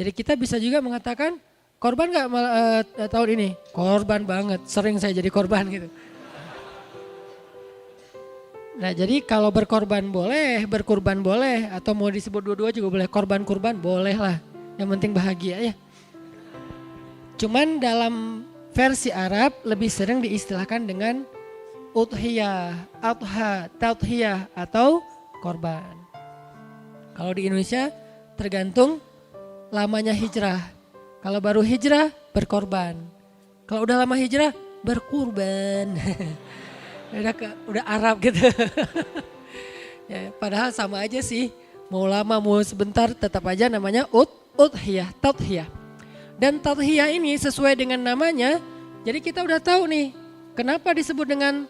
Jadi kita bisa juga mengatakan korban nggak tahun ini? Korban banget, sering saya jadi korban gitu. Nah jadi kalau berkorban boleh, berkurban boleh, atau mau disebut dua-dua juga boleh. Korban-kurban boleh lah, yang penting bahagia ya. Cuman dalam versi Arab lebih sering diistilahkan dengan udhiyah, adha, tadhiyah atau korban. Kalau di Indonesia tergantung lamanya hijrah. Kalau baru hijrah berkorban. Kalau udah lama hijrah berkurban. udah Arab gitu. Ya, padahal sama aja sih. Mau lama mau sebentar tetap aja namanya udhiyah, tadhiyah. Dan tadhiyah ini sesuai dengan namanya. Jadi kita udah tahu nih kenapa disebut dengan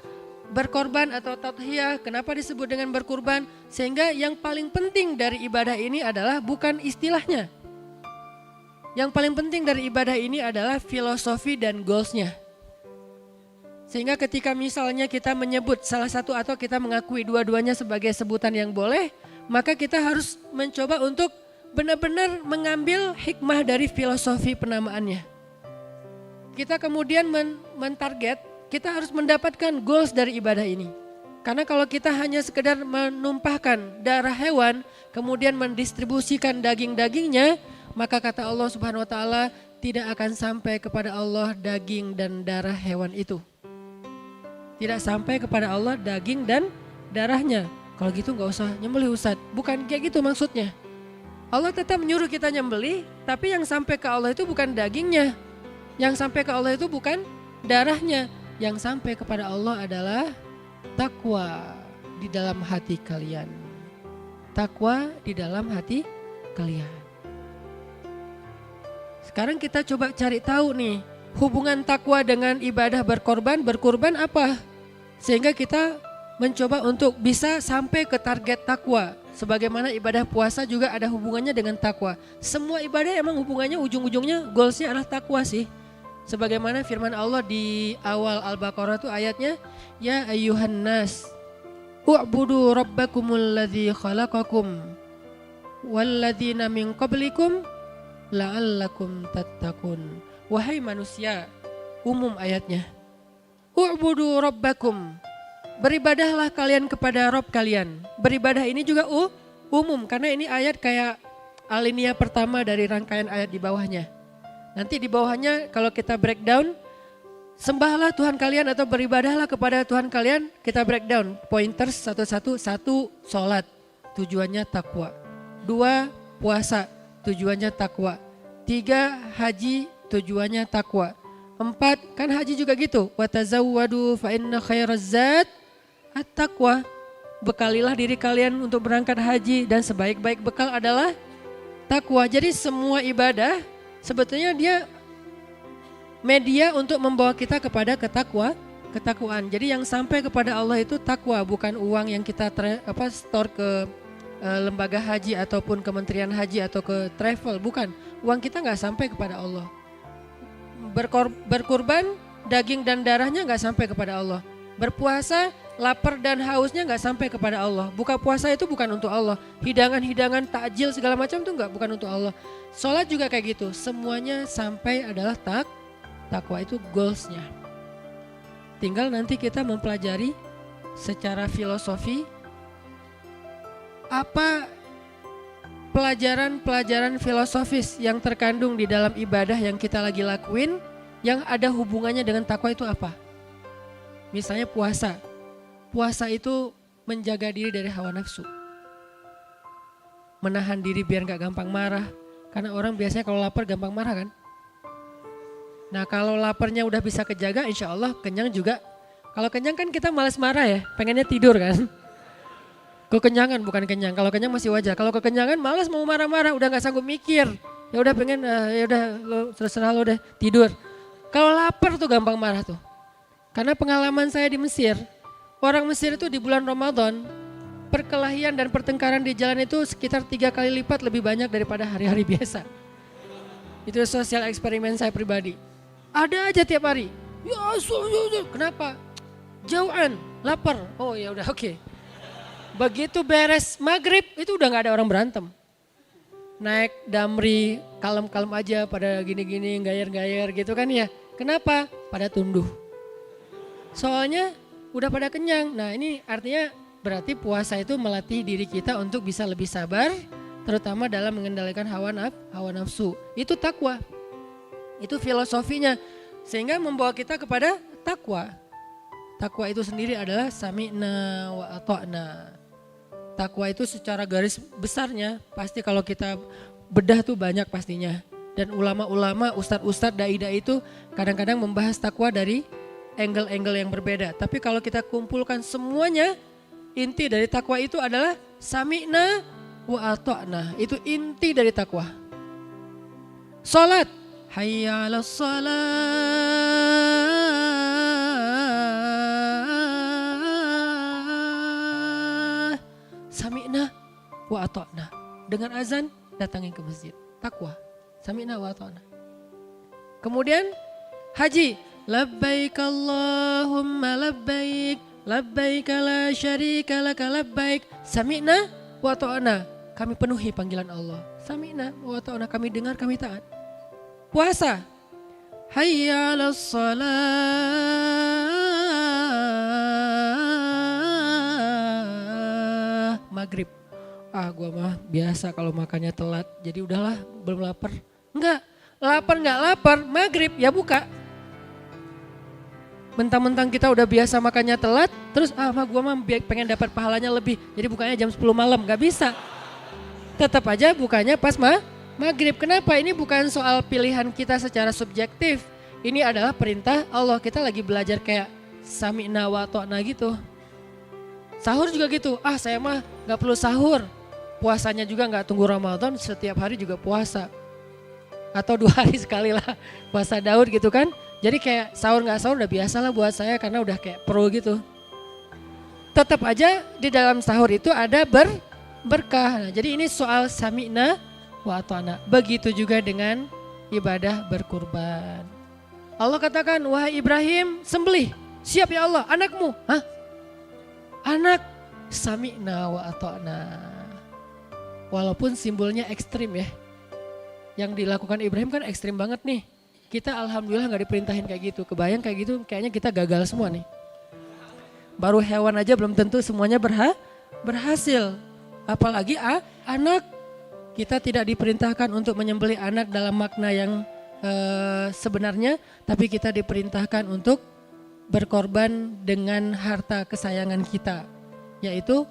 berkorban atau tadhiyah, kenapa disebut dengan berkurban. Sehingga yang paling penting dari ibadah ini adalah bukan istilahnya. Yang paling penting dari ibadah ini adalah filosofi dan goalsnya. Sehingga ketika misalnya kita menyebut salah satu atau kita mengakui dua-duanya sebagai sebutan yang boleh, maka kita harus mencoba untuk benar-benar mengambil hikmah dari filosofi penamaannya. Kita kemudian mentarget, kita harus mendapatkan goals dari ibadah ini. Karena kalau kita hanya sekedar menumpahkan darah hewan, kemudian mendistribusikan daging-dagingnya, maka kata Allah Subhanahu wa taala tidak akan sampai kepada Allah daging dan darah hewan itu. Tidak sampai kepada Allah daging dan darahnya. Kalau gitu gak usah nyembelih Ustadz. Bukan kayak gitu maksudnya. Allah tetap menyuruh kita nyembelih, tapi yang sampai ke Allah itu bukan dagingnya. Yang sampai ke Allah itu bukan darahnya. Yang sampai kepada Allah adalah takwa di dalam hati kalian. Takwa di dalam hati kalian. Sekarang kita coba cari tahu nih, hubungan takwa dengan ibadah berkurban apa? Sehingga kita mencoba untuk bisa sampai ke target takwa. Sebagaimana ibadah puasa juga ada hubungannya dengan takwa. Semua ibadah emang hubungannya ujung-ujungnya goalsnya adalah takwa sih. Sebagaimana firman Allah di awal Al-Baqarah itu ayatnya, Ya ayyuhan nas, u'budu rabbakumul ladzi khalaqakum walladzina min qablikum la'allakum tattaqun. Wahai manusia, umum ayatnya. U'budu rabbakum. Beribadahlah kalian kepada Rabb kalian. Beribadah ini juga umum karena ini ayat kayak alinea pertama dari rangkaian ayat di bawahnya. Nanti di bawahnya kalau kita breakdown, sembahlah Tuhan kalian atau beribadahlah kepada Tuhan kalian, kita breakdown. Pointers satu-satu, satu sholat, tujuannya takwa. 2 puasa, tujuannya takwa. 3 haji, tujuannya takwa. 4 kan haji juga gitu. Wa tazawwadu fa inna khairaz zad at-taqwa. Bekalilah diri kalian untuk berangkat haji dan sebaik-baik bekal adalah takwa. Jadi semua ibadah sebetulnya dia media untuk membawa kita kepada ketakwaan. Jadi yang sampai kepada Allah itu takwa, bukan uang yang kita store ke lembaga haji ataupun kementerian haji atau ke travel, bukan. Uang kita nggak sampai kepada Allah. Berkurban, daging dan darahnya nggak sampai kepada Allah. Berpuasa, lapar dan hausnya nggak sampai kepada Allah. Buka puasa itu bukan untuk Allah. Hidangan-hidangan, takjil segala macam itu bukan untuk Allah. Sholat juga kayak gitu. Semuanya sampai adalah takwa, itu goalsnya. Tinggal nanti kita mempelajari secara filosofi apa pelajaran-pelajaran filosofis yang terkandung di dalam ibadah yang kita lagi lakuin yang ada hubungannya dengan takwa itu apa? Misalnya puasa. Puasa itu menjaga diri dari hawa nafsu. Menahan diri biar gak gampang marah. Karena orang biasanya kalau lapar gampang marah kan? Nah kalau laparnya udah bisa kejaga, insya Allah kenyang juga. Kalau kenyang kan kita malas marah ya, pengennya tidur kan? Kekenyangan bukan kenyang, kalau kenyang masih wajar. Kalau kekenyangan malas mau marah-marah, udah gak sanggup mikir. Ya udah pengen, ya udah terserah lo deh tidur. Kalau lapar tuh gampang marah tuh. Karena pengalaman saya di Mesir, orang Mesir itu di bulan Ramadan, perkelahian dan pertengkaran di jalan itu sekitar 3 kali lipat lebih banyak daripada hari-hari biasa. Itu sosial eksperimen saya pribadi. Ada aja tiap hari. Ya, kenapa? Jauhan, lapar. Oh ya udah oke. Begitu beres maghrib itu udah gak ada orang berantem. naik damri kalem-kalem aja pada gini-gini gayer-gayer gitu kan ya. Kenapa? Pada tunduh. Soalnya udah pada kenyang. Nah ini artinya berarti puasa itu melatih diri kita untuk bisa lebih sabar, terutama dalam mengendalikan hawa nafsu. Itu takwa. Itu filosofinya. Sehingga membawa kita kepada takwa. Takwa itu sendiri adalah sami'na wa ata'na. Takwa itu secara garis besarnya pasti kalau kita bedah tuh banyak pastinya. Dan ulama-ulama, ustadz-ustadz, dai-dai itu kadang-kadang membahas takwa dari angle-angle yang berbeda. Tapi kalau kita kumpulkan semuanya, inti dari takwa itu adalah sami'na wa ata'na. Itu inti dari takwa. Salat, hayya 'alas shalah. Sami'na wa ata'na. Dengan azan datangin ke masjid. Takwa. Sami'na wa ata'na. Kemudian haji. Labbaik Allahumma labbaik. Labbaik la syarika laka labbaik. Sami'na wa ata'na. Kami penuhi panggilan Allah. Sami'na wa ata'na. Kami dengar, kami taat. Puasa. Hayya 'alas shalah. Maghrib. Gua mah biasa kalau makannya telat. Jadi udahlah, belum lapar. Enggak lapar, maghrib ya buka. Mentang-mentang kita udah biasa makannya telat, terus gua mah pengen dapat pahalanya lebih. Jadi bukanya jam 10 malam, gak bisa. Tetap aja bukanya pas maghrib. Kenapa? Ini bukan soal pilihan kita secara subjektif. Ini adalah perintah Allah. Kita lagi belajar kayak sami'na wa ta'na gitu. Sahur juga gitu. Saya mah gak perlu sahur. Puasanya juga gak tunggu Ramadan, setiap hari juga puasa. Atau 2 hari sekali lah puasa Daud gitu kan. Jadi kayak sahur gak sahur udah biasa lah buat saya karena udah kayak pro gitu. Tetap aja di dalam sahur itu ada berkah. Nah, jadi ini soal sami'na wa ata'na. Begitu juga dengan ibadah berkurban. Allah katakan, wahai Ibrahim sembelih. Siap ya Allah, anakmu. Anak, sami'na wa ata'na. Walaupun simbolnya ekstrim ya. Yang dilakukan Ibrahim kan ekstrim banget nih. Kita alhamdulillah gak diperintahin kayak gitu. Kebayang kayak gitu kayaknya kita gagal semua nih. Baru hewan aja belum tentu semuanya berhasil. Apalagi anak. Kita tidak diperintahkan untuk menyembelih anak dalam makna yang sebenarnya. Tapi kita diperintahkan untuk berkorban dengan harta kesayangan kita. Yaitu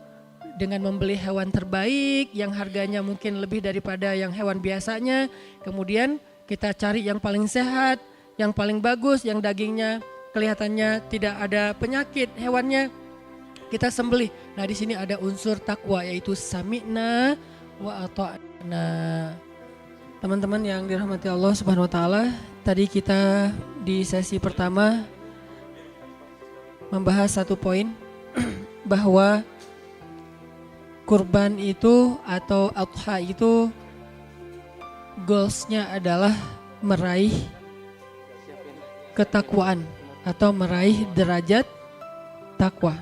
dengan membeli hewan terbaik yang harganya mungkin lebih daripada yang hewan biasanya. Kemudian kita cari yang paling sehat, yang paling bagus, yang dagingnya kelihatannya tidak ada penyakit hewannya. Kita sembelih. Nah di sini ada unsur takwa yaitu sami'na wa ata'na. Teman-teman yang dirahmati Allah Subhanahu wa taala, tadi kita di sesi pertama membahas satu poin bahwa kurban itu atau adha itu goalsnya adalah meraih ketakwaan atau meraih derajat takwa.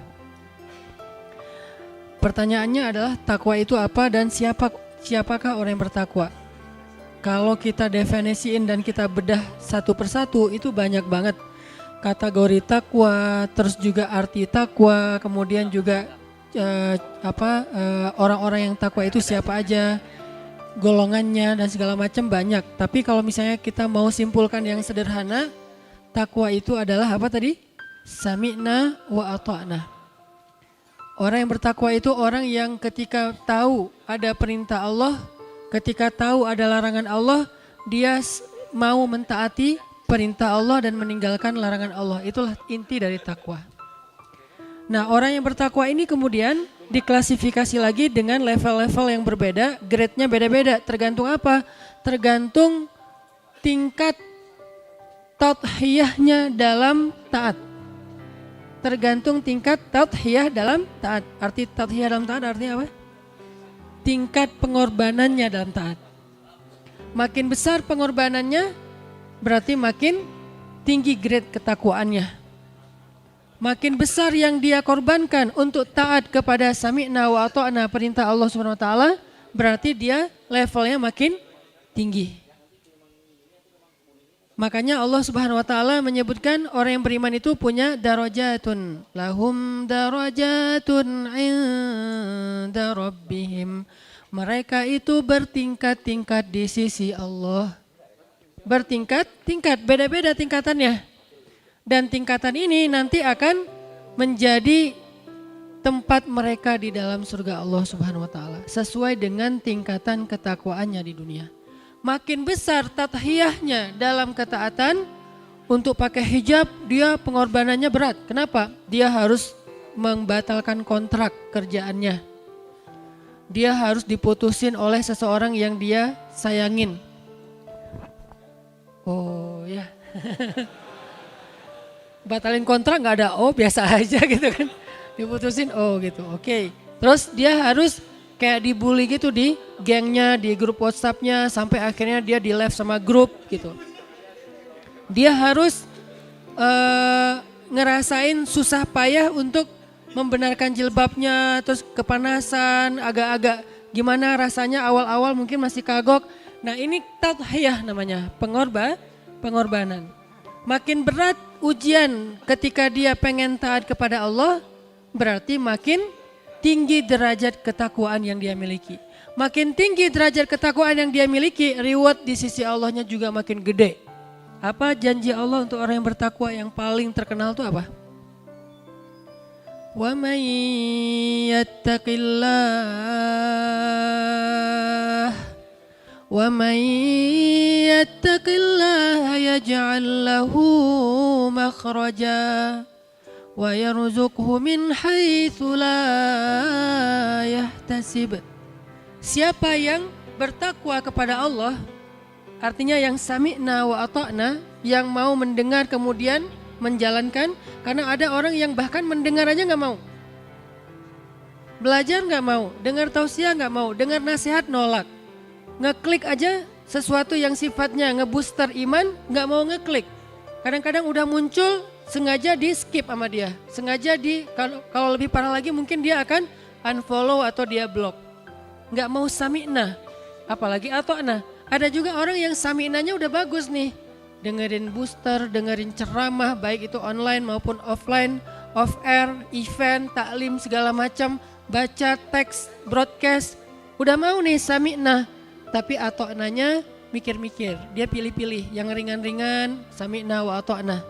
Pertanyaannya adalah takwa itu apa dan siapakah orang yang bertakwa? Kalau kita definisiin dan kita bedah satu persatu itu banyak banget kategori takwa, terus juga arti takwa, kemudian juga orang-orang yang takwa itu siapa aja, golongannya dan segala macam banyak. Tapi kalau misalnya kita mau simpulkan yang sederhana, takwa itu adalah apa tadi? Sami'na wa ata'na. Orang yang bertakwa itu orang yang ketika tahu ada perintah Allah, ketika tahu ada larangan Allah, dia mau mentaati perintah Allah dan meninggalkan larangan Allah. Itulah inti dari takwa. Nah, orang yang bertakwa ini kemudian diklasifikasi lagi dengan level-level yang berbeda, grade-nya beda-beda. Tergantung apa? Tergantung tingkat tadhiyahnya dalam taat. Tergantung tingkat tadhiyah dalam taat. Arti tadhiyah dalam taat artinya apa? Tingkat pengorbanannya dalam taat. Makin besar pengorbanannya, berarti makin tinggi grade ketakwaannya. Makin besar yang dia korbankan untuk taat kepada sami'na wa ata'na perintah Allah Subhanahu wa taala, berarti dia levelnya makin tinggi. Makanya Allah Subhanahu wa taala menyebutkan orang yang beriman itu punya darajatun. Lahum darajatun 'inda rabbihim. Mereka itu bertingkat-tingkat di sisi Allah. Bertingkat-tingkat, beda-beda tingkatannya. Dan tingkatan ini nanti akan menjadi tempat mereka di dalam surga Allah Subhanahu wa taala sesuai dengan tingkatan ketakwaannya di dunia. Makin besar tadhiyahnya dalam ketaatan, untuk pakai hijab dia pengorbanannya berat. Kenapa? Dia harus membatalkan kontrak kerjaannya. Dia harus diputusin oleh seseorang yang dia sayangin. Oh ya. Batalin kontrak gak ada biasa aja gitu kan. Diputusin gitu, oke. Terus dia harus kayak dibully gitu di gengnya, di grup WhatsApp-nya, sampai akhirnya dia di left sama grup gitu. Dia harus ngerasain susah payah untuk membenarkan jilbabnya, terus kepanasan, agak-agak gimana rasanya awal-awal mungkin masih kagok. Nah ini tadhiyah namanya, pengorbanan. Makin berat ujian ketika dia pengen taat kepada Allah, berarti makin tinggi derajat ketakwaan yang dia miliki. Makin tinggi derajat ketakwaan yang dia miliki, reward di sisi Allahnya juga makin gede. Apa janji Allah untuk orang yang bertakwa yang paling terkenal itu apa? Wa may yattaqillah yaj'al lahu makhraja wa yarzuqhu min haitsu la yahtasib. Siapa yang bertakwa kepada Allah, artinya yang sami'na wa ata'na, yang mau mendengar kemudian menjalankan. Karena ada orang yang bahkan mendengar aja gak mau, belajar gak mau, dengar tausiah gak mau, dengar nasihat nolak, ngeklik aja sesuatu yang sifatnya ngebooster iman gak mau ngeklik. Kadang-kadang udah muncul sengaja di skip sama dia, sengaja kalau lebih parah lagi mungkin dia akan unfollow atau dia block. Nggak mau sami'na, apalagi ata'na. Ada juga orang yang sami'nanya udah bagus nih, dengerin booster, dengerin ceramah baik itu online maupun offline, off air, event, taklim segala macam, baca teks, broadcast, udah mau nih sami'na, tapi ata'nanya mikir-mikir, dia pilih-pilih yang ringan-ringan sami'na wa ata'na.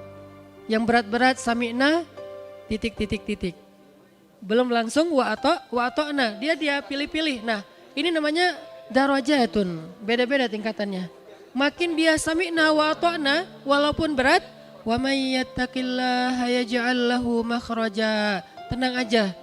Yang berat-berat sami'na titik. Belum langsung wa ata'na, dia pilih-pilih. Nah, ini namanya darajatun, beda-beda tingkatannya. Makin dia sami'na wa ata'na walaupun berat, wa may yattaqillaha yaj'al lahu makhraja. Tenang aja,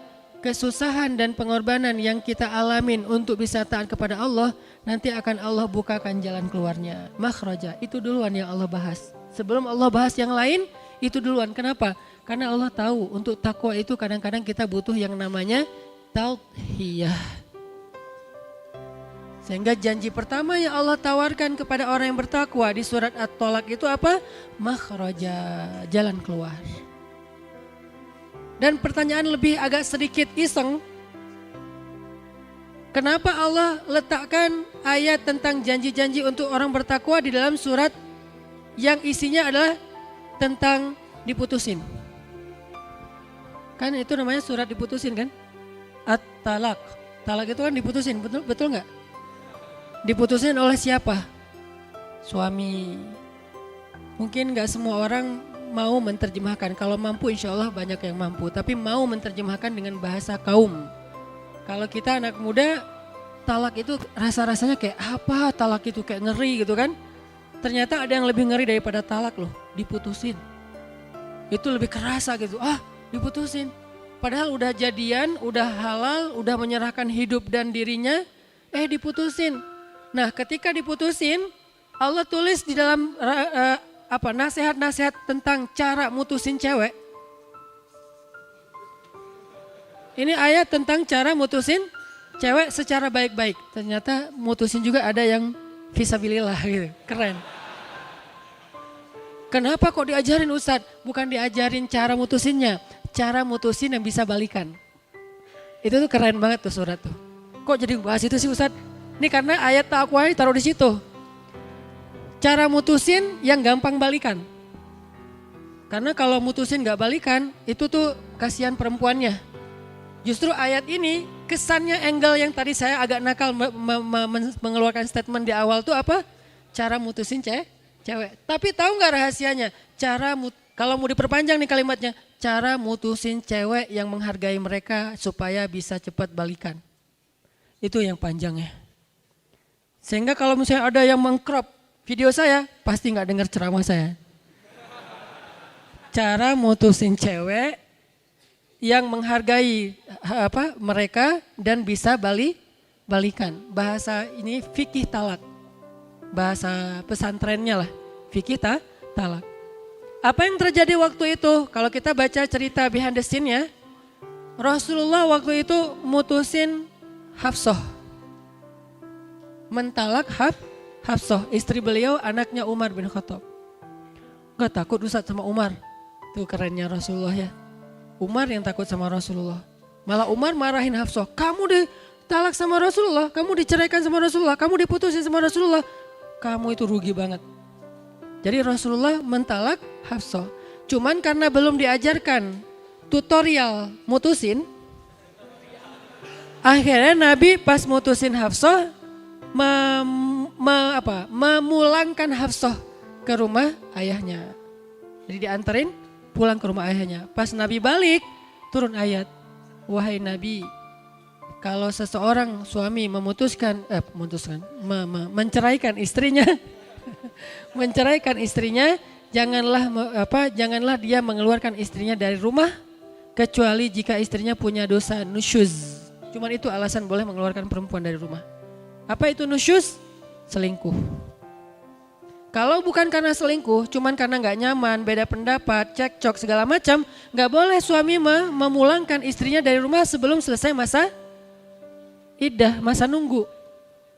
kesusahan dan pengorbanan yang kita alamin untuk bisa taat kepada Allah, nanti akan Allah bukakan jalan keluarnya. Makhraja, itu duluan yang Allah bahas. Sebelum Allah bahas yang lain, itu duluan. Kenapa? Karena Allah tahu untuk takwa itu kadang-kadang kita butuh yang namanya tadhiyah. Sehingga janji pertama yang Allah tawarkan kepada orang yang bertakwa di surat At-Tolak itu apa? Makhraja, jalan keluar. Dan pertanyaan lebih agak sedikit iseng. Kenapa Allah letakkan ayat tentang janji-janji untuk orang bertakwa di dalam surat yang isinya adalah tentang diputusin? Kan itu namanya surat diputusin kan? At-Talak. Talak itu kan diputusin, betul nggak? Diputusin oleh siapa? Suami. Mungkin nggak semua orang mau menerjemahkan. Kalau mampu insya Allah banyak yang mampu. Tapi mau menerjemahkan dengan bahasa kaum. Kalau kita anak muda, talak itu rasa-rasanya kayak apa? Talak itu kayak ngeri gitu kan? Ternyata ada yang lebih ngeri daripada talak loh, diputusin. Itu lebih kerasa gitu, diputusin. Padahal udah jadian, udah halal, udah menyerahkan hidup dan dirinya, diputusin. Nah ketika diputusin, Allah tulis di dalam nasihat-nasihat tentang cara mutusin cewek. Ini ayat tentang cara mutusin cewek secara baik-baik. Ternyata mutusin juga ada yang fisabilillah gitu, keren. Kenapa kok diajarin Ustadz? Bukan diajarin cara mutusinnya, cara mutusin yang bisa balikan. Itu tuh keren banget tuh surat tuh. Kok jadi bahas itu sih Ustadz? Ini karena ayat takwa taruh di situ. Cara mutusin yang gampang balikan. Karena kalau mutusin gak balikan, itu tuh kasihan perempuannya. Justru ayat ini kesannya angle yang tadi saya agak nakal mengeluarkan statement di awal tuh apa? Cara mutusin cewek. Tapi tahu gak rahasianya? Kalau mau diperpanjang nih kalimatnya, cara mutusin cewek yang menghargai mereka supaya bisa cepat balikan. Itu yang panjangnya. Sehingga kalau misalnya ada yang mengcrop video saya, pasti gak dengar ceramah saya. Cara mutusin cewek yang menghargai mereka dan bisa balikan. Bahasa ini fikih talak. Bahasa pesantrennya lah, fikih talak. Apa yang terjadi waktu itu? Kalau kita baca cerita behind the scene-nya, Rasulullah waktu itu mutusin Hafsah. Mentalak Hafsah, istri beliau, anaknya Umar bin Khattab. Gak takut Ustaz sama Umar. Tuh kerennya Rasulullah ya. Umar yang takut sama Rasulullah. Malah Umar marahin Hafsah. Kamu ditalak sama Rasulullah, kamu diceraikan sama Rasulullah, kamu diputusin sama Rasulullah. Kamu itu rugi banget. Jadi Rasulullah mentalak Hafsah. Cuman karena belum diajarkan tutorial mutusin, akhirnya Nabi pas mutusin Hafsah memulangkan Hafsah ke rumah ayahnya. Jadi dianterin pulang ke rumah ayahnya. Pas Nabi balik turun ayat, wahai Nabi, kalau seseorang suami menceraikan istrinya, menceraikan istrinya, janganlah dia mengeluarkan istrinya dari rumah kecuali jika istrinya punya dosa nusyuz. Cuman itu alasan boleh mengeluarkan perempuan dari rumah. Apa itu nusyuz? Selingkuh. Kalau bukan karena selingkuh, cuman karena nggak nyaman, beda pendapat, cekcok segala macam, nggak boleh suami memulangkan istrinya dari rumah sebelum selesai masa iddah, masa nunggu.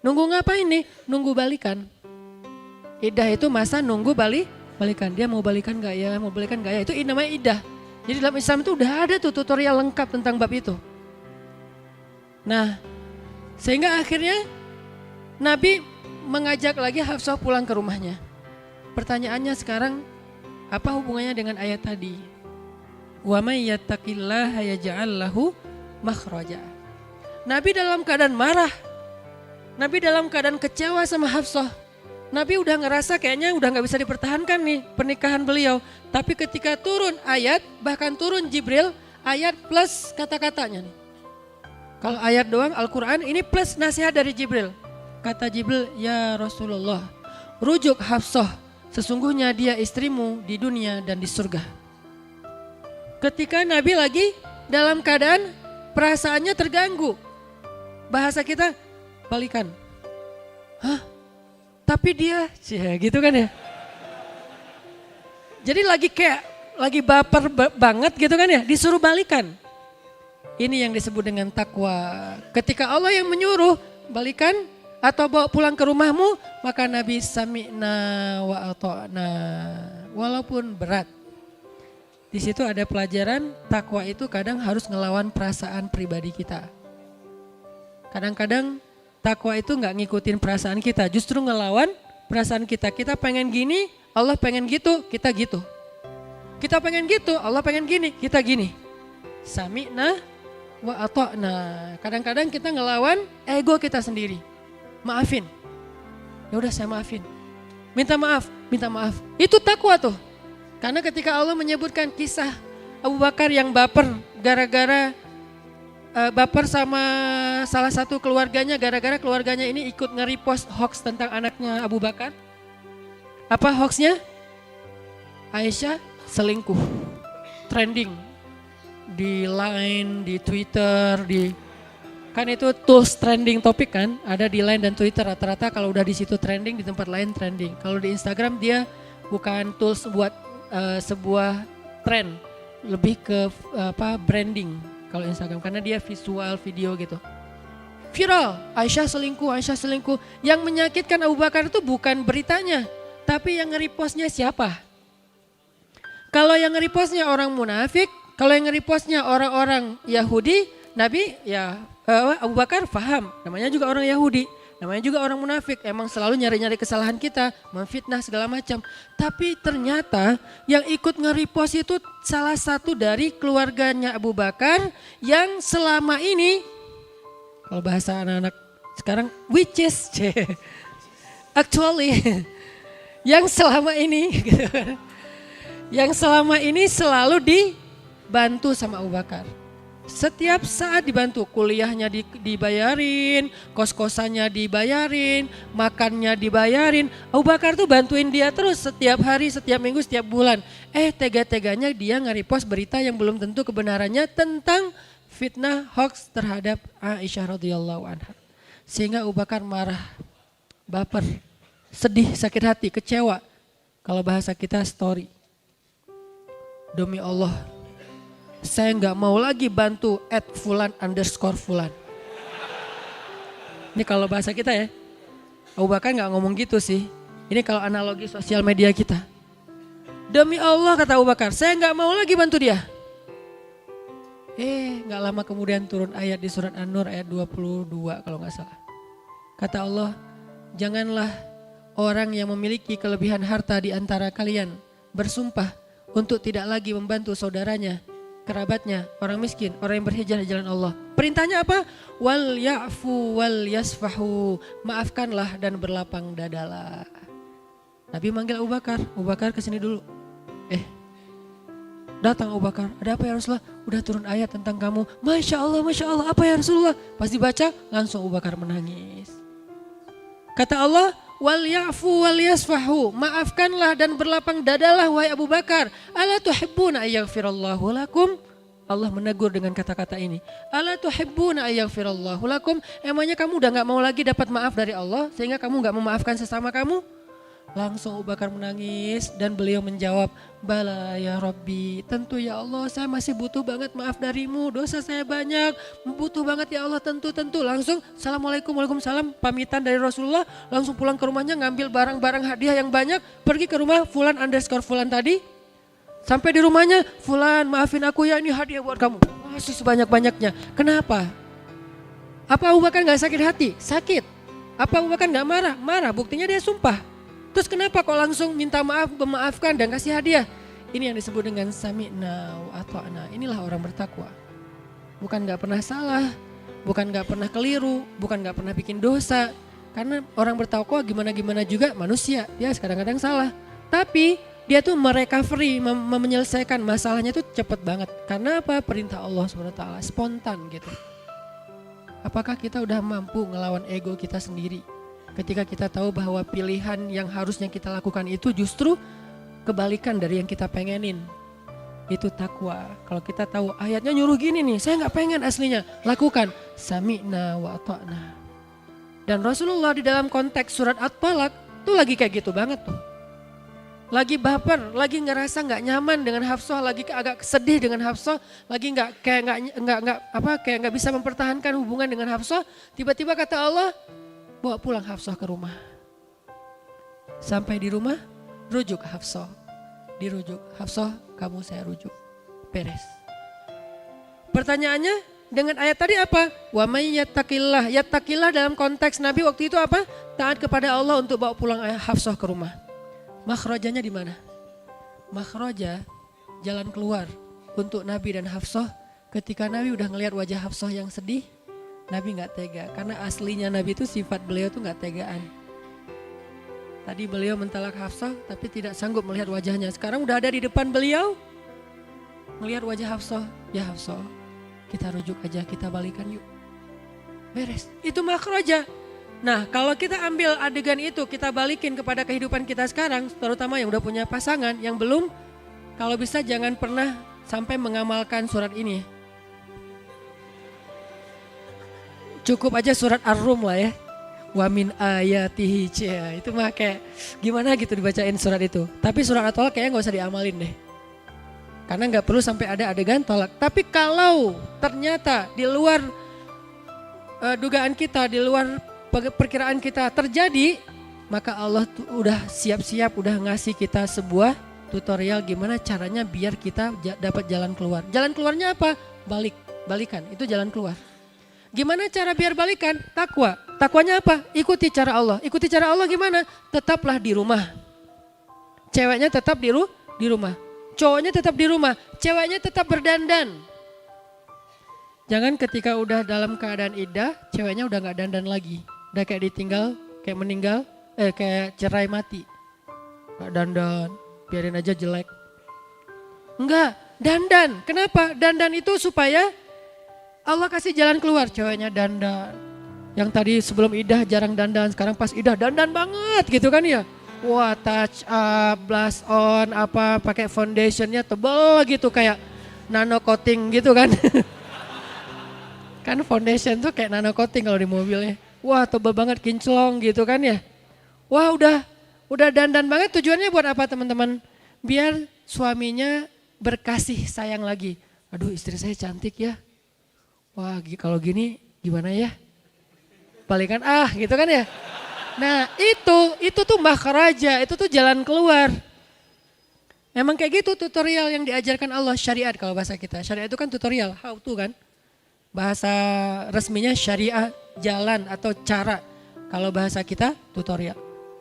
Nunggu ngapain nih? Nunggu balikan. Iddah itu masa nunggu balikan. Dia mau balikan nggak ya? Mau balikan nggak ya? Itu namanya iddah. Jadi dalam Islam itu udah ada tuh tutorial lengkap tentang bab itu. Nah, sehingga akhirnya Nabi mengajak lagi Hafsah pulang ke rumahnya. Pertanyaannya sekarang, apa hubungannya dengan ayat tadi? Wa may yattaqillaha yaj'al lahu makhraja. Nabi dalam keadaan marah. Nabi dalam keadaan kecewa sama Hafsah. Nabi udah ngerasa kayaknya udah gak bisa dipertahankan nih pernikahan beliau. Tapi ketika turun ayat, bahkan turun Jibril, ayat plus kata-katanya nih. Kalau ayat doang Al-Quran, ini plus nasihat dari Jibril. Kata Jibril, ya Rasulullah, rujuk Hafsah, sesungguhnya dia istrimu di dunia dan di surga. Ketika Nabi lagi dalam keadaan perasaannya terganggu. Bahasa kita, balikan. Hah? Tapi dia, gitu kan ya. Jadi lagi baper banget gitu kan ya, disuruh balikan. Ini yang disebut dengan takwa. Ketika Allah yang menyuruh, balikan atau bawa pulang ke rumahmu, maka Nabi sami'na wa ata'na. Walaupun berat. Di situ ada pelajaran takwa itu kadang harus ngelawan perasaan pribadi kita. Kadang-kadang takwa itu nggak ngikutin perasaan kita, justru ngelawan perasaan kita. Kita pengen gini, Allah pengen gitu, kita gitu. Kita pengen gitu, Allah pengen gini, kita gini. Sami'na wa ata'na. Kadang-kadang kita ngelawan ego kita sendiri. Maafin. Ya udah saya maafin. Minta maaf. Itu takwa tuh. Karena ketika Allah menyebutkan kisah Abu Bakar yang baper gara-gara baper sama salah satu keluarganya, gara-gara keluarganya ini ikut nge-repost hoax tentang anaknya Abu Bakar. Apa hoaxnya? Aisyah selingkuh. Trending di Line, di Twitter, kan itu tools trending topik kan, ada di Line dan Twitter. Rata-rata kalau udah di situ trending, di tempat lain trending. Kalau di Instagram dia bukan tools buat sebuah trend, lebih ke branding kalau Instagram, karena dia visual video gitu. Viral, Aisyah selingkuh. Yang menyakitkan Abu Bakar itu bukan beritanya, tapi yang nge-repostnya siapa? Kalau yang nge-repostnya orang munafik, kalau yang nge-repostnya orang-orang Yahudi, Nabi ya Abu Bakar paham, namanya juga orang Yahudi, namanya juga orang munafik, emang selalu nyari-nyari kesalahan kita, memfitnah segala macam. Tapi ternyata yang ikut nge-repost itu salah satu dari keluarganya Abu Bakar yang selama ini, kalau bahasa anak-anak sekarang, which is actually yang selama ini gitu kan, yang selama ini selalu dibantu sama Abu Bakar. Setiap saat dibantu, kuliahnya dibayarin, kos-kosannya dibayarin, makannya dibayarin. Abu Bakar tuh bantuin dia terus setiap hari, setiap minggu, setiap bulan. Tega-teganya dia nge-repost berita yang belum tentu kebenarannya tentang fitnah hoax terhadap Aisyah radhiyallahu anha. Sehingga Abu Bakar marah, baper, sedih, sakit hati, kecewa. Kalau bahasa kita story. Demi Allah, saya nggak mau lagi bantu @fulan_fulan. Ini kalau bahasa kita ya. Abu Bakar nggak ngomong gitu sih. Ini kalau analogi sosial media kita. Demi Allah kata Abu Bakar, saya nggak mau lagi bantu dia. Nggak lama kemudian turun ayat di surat An-Nur ayat 22 kalau nggak salah. Kata Allah, janganlah orang yang memiliki kelebihan harta di antara kalian bersumpah untuk tidak lagi membantu saudaranya, kerabatnya, orang miskin, orang yang berhijrah di jalan Allah. Perintahnya apa? Wal ya'fu wal yasfahu. Maafkanlah dan berlapang dadalah. Nabi manggil Abu Bakar. Abu Bakar kesini dulu. Datang Abu Bakar. Ada apa ya Rasulullah? Udah turun ayat tentang kamu. Masya Allah, Masya Allah. Apa ya Rasulullah? Pas dibaca langsung Abu Bakar menangis. Kata Allah, wal ya'fu wal yasfahu, maafkanlah dan berlapang dadalah wahai Abu Bakar. Ala tuhibbuna ayyaghfirallahu lakum? Allah menegur dengan kata-kata ini. Ala tuhibbuna ayyaghfirallahu lakum? Emangnya kamu udah gak mau lagi dapat maaf dari Allah sehingga kamu gak memaafkan sesama kamu? Langsung Abu Bakar menangis dan beliau menjawab, bala ya Rabbi, tentu ya Allah saya masih butuh banget maaf darimu, dosa saya banyak, butuh banget ya Allah, tentu. Langsung Assalamualaikum, Waalaikumsalam, pamitan dari Rasulullah, langsung pulang ke rumahnya ngambil barang-barang hadiah yang banyak, pergi ke rumah Fulan_Fulan tadi, sampai di rumahnya, Fulan maafin aku ya, ini hadiah buat kamu, masih sebanyak-banyaknya. Kenapa? Apa Abu Bakar gak sakit hati? Sakit. Apa Abu Bakar gak marah? Marah, buktinya dia sumpah. Terus kenapa kok langsung minta maaf, memaafkan dan kasih hadiah? Ini yang disebut dengan sami'na wa ata'na. Inilah orang bertakwa. Bukan gak pernah salah, bukan gak pernah keliru, bukan gak pernah bikin dosa. Karena orang bertakwa gimana-gimana juga manusia, dia kadang-kadang salah. Tapi dia tuh merecovery, menyelesaikan masalahnya tuh cepet banget. Karena apa? Perintah Allah SWT, spontan gitu. Apakah kita udah mampu ngelawan ego kita sendiri? Ketika kita tahu bahwa pilihan yang harusnya kita lakukan itu justru kebalikan dari yang kita pengenin. Itu takwa. Kalau kita tahu ayatnya nyuruh gini nih, saya gak pengen aslinya. Lakukan. Sami'na wa ata'na. Dan Rasulullah di dalam konteks surat At-Talaq tuh lagi kayak gitu banget tuh. Lagi baper, lagi ngerasa gak nyaman dengan Hafsah, lagi agak sedih dengan Hafsah, lagi kayak gak bisa mempertahankan hubungan dengan Hafsah. Tiba-tiba kata Allah, bawa pulang Hafsah ke rumah. Sampai di rumah, rujuk Hafsah. Dirujuk, Hafsah kamu saya rujuk. Beres. Pertanyaannya dengan ayat tadi apa? Wa may yattaqillah. Yattaqillah dalam konteks Nabi waktu itu apa? Taat kepada Allah untuk bawa pulang Hafsah ke rumah. Makhrajanya di mana? Makhraja, jalan keluar untuk Nabi dan Hafsah. Ketika Nabi udah ngelihat wajah Hafsah yang sedih, Nabi gak tega, karena aslinya Nabi itu sifat beliau tuh gak tegaan. Tadi beliau mentalak Hafsah tapi tidak sanggup melihat wajahnya. Sekarang udah ada di depan beliau, melihat wajah Hafsah. Ya Hafsah, kita rujuk aja, kita balikan yuk. Beres, itu makhraja. Nah kalau kita ambil adegan itu, kita balikin kepada kehidupan kita sekarang, terutama yang udah punya pasangan, yang belum, kalau bisa jangan pernah sampai mengamalkan surat ini. Cukup aja surat Ar-Rum lah ya. Wa min ayatihi, itu mah kayak gimana gitu dibacain surat itu. Tapi surat At-Talaq kayaknya gak usah diamalin deh. Karena gak perlu sampai ada adegan tolak. Tapi kalau ternyata di luar dugaan kita, di luar perkiraan kita terjadi, maka Allah tuh udah siap-siap, udah ngasih kita sebuah tutorial gimana caranya biar kita dapat jalan keluar. Jalan keluarnya apa? Balik balikan. Itu jalan keluar. Gimana cara biar balikan? Takwa. Takwanya apa? Ikuti cara Allah. Ikuti cara Allah gimana? Tetaplah di rumah. Ceweknya tetap di rumah. Cowoknya tetap di rumah. Ceweknya tetap berdandan. Jangan ketika udah dalam keadaan iddah, ceweknya udah gak dandan lagi. Udah kayak ditinggal, kayak meninggal, kayak cerai mati. Gak dandan, biarin aja jelek. Enggak, dandan. Kenapa? Dandan itu supaya Allah kasih jalan keluar. Ceweknya dandan. Yang tadi sebelum iddah jarang dandan, sekarang pas iddah dandan banget gitu kan ya. Wah, touch up, blush on, apa pakai foundationnya tebal gitu kayak nano coating gitu kan. Kan foundation tuh kayak nano coating kalau di mobilnya. Wah, tebal banget, kinclong gitu kan ya. Wah, udah dandan banget. Tujuannya buat apa teman-teman? Biar suaminya berkasih sayang lagi. Aduh, istri saya cantik ya. Wah, kalau gini gimana ya? Balikan gitu kan ya. Nah, itu tuh makhraja, itu tuh jalan keluar. Memang kayak gitu tutorial yang diajarkan Allah, syariat kalau bahasa kita. Syariat itu kan tutorial, how to kan. Bahasa resminya syariah, jalan atau cara. Kalau bahasa kita tutorial.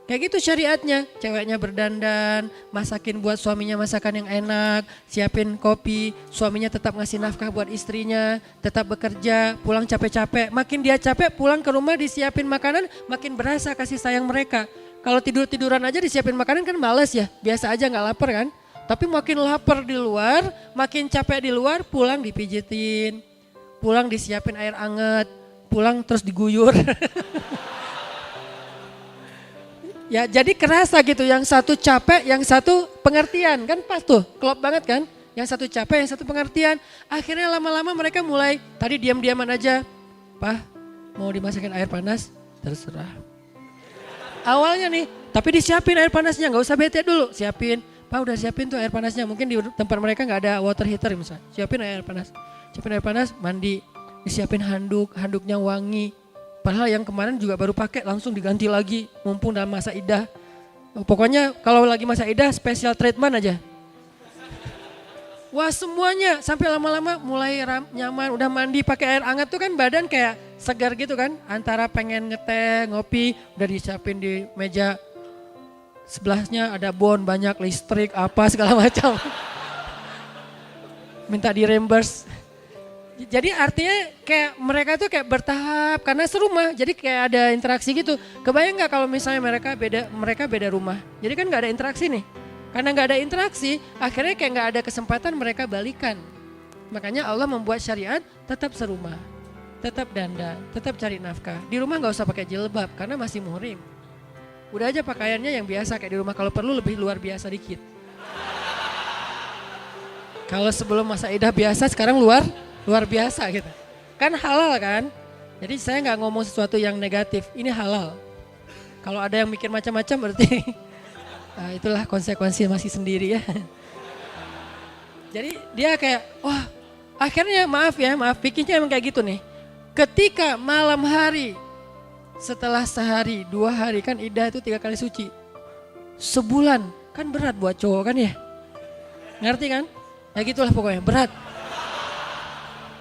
Kayak gitu syariatnya. Ceweknya berdandan, masakin buat suaminya masakan yang enak, siapin kopi, suaminya tetap ngasih nafkah buat istrinya, tetap bekerja, pulang capek-capek. Makin dia capek pulang ke rumah disiapin makanan, makin berasa kasih sayang mereka. Kalau tidur-tiduran aja disiapin makanan kan males ya, biasa aja gak lapar kan. Tapi makin lapar di luar, makin capek di luar, pulang dipijitin. Pulang disiapin air anget, pulang terus diguyur. Ya jadi kerasa gitu, yang satu capek, yang satu pengertian, kan pas tuh, klop banget kan. Yang satu capek, yang satu pengertian. Akhirnya lama-lama mereka mulai, tadi diam-diaman aja. Pak, mau dimasakin air panas? Terserah. Awalnya nih, tapi disiapin air panasnya, gak usah bete dulu, siapin. Pak udah siapin tuh air panasnya, mungkin di tempat mereka gak ada water heater misalnya. Siapin air panas. Siapin air panas, mandi, disiapin handuknya wangi. Padahal yang kemarin juga baru pakai langsung diganti lagi, mumpung dalam masa iddah. Pokoknya kalau lagi masa iddah special treatment aja. Wah semuanya sampai lama-lama mulai nyaman, udah mandi pakai air hangat tuh kan badan kayak segar gitu kan. Antara pengen ngeteh, ngopi, udah disiapin di meja. Sebelahnya ada bon banyak listrik apa segala macam. Minta di reimburse. Jadi artinya kayak mereka tuh kayak bertahap karena serumah, jadi kayak ada interaksi gitu. Kebayang nggak kalau misalnya mereka beda rumah, jadi kan nggak ada interaksi nih. Karena nggak ada interaksi, akhirnya kayak nggak ada kesempatan mereka balikan. Makanya Allah membuat syariat tetap serumah, tetap dandan, tetap cari nafkah. Di rumah nggak usah pakai jilbab karena masih muhrim. Udah aja pakaiannya yang biasa kayak di rumah, kalau perlu lebih luar biasa dikit. Kalau sebelum masa iddah biasa, sekarang luar biasa gitu. Kan halal kan? Jadi saya nggak ngomong sesuatu yang negatif, ini halal. Kalau ada yang mikir macam-macam berarti itulah konsekuensi masih sendiri ya. Jadi dia kayak, wah akhirnya maaf pikirnya emang kayak gitu nih. Ketika malam hari, setelah sehari, 2 hari kan iddah itu 3 kali suci. Sebulan, kan berat buat cowok kan ya. Ngerti kan? Ya gitulah pokoknya, berat.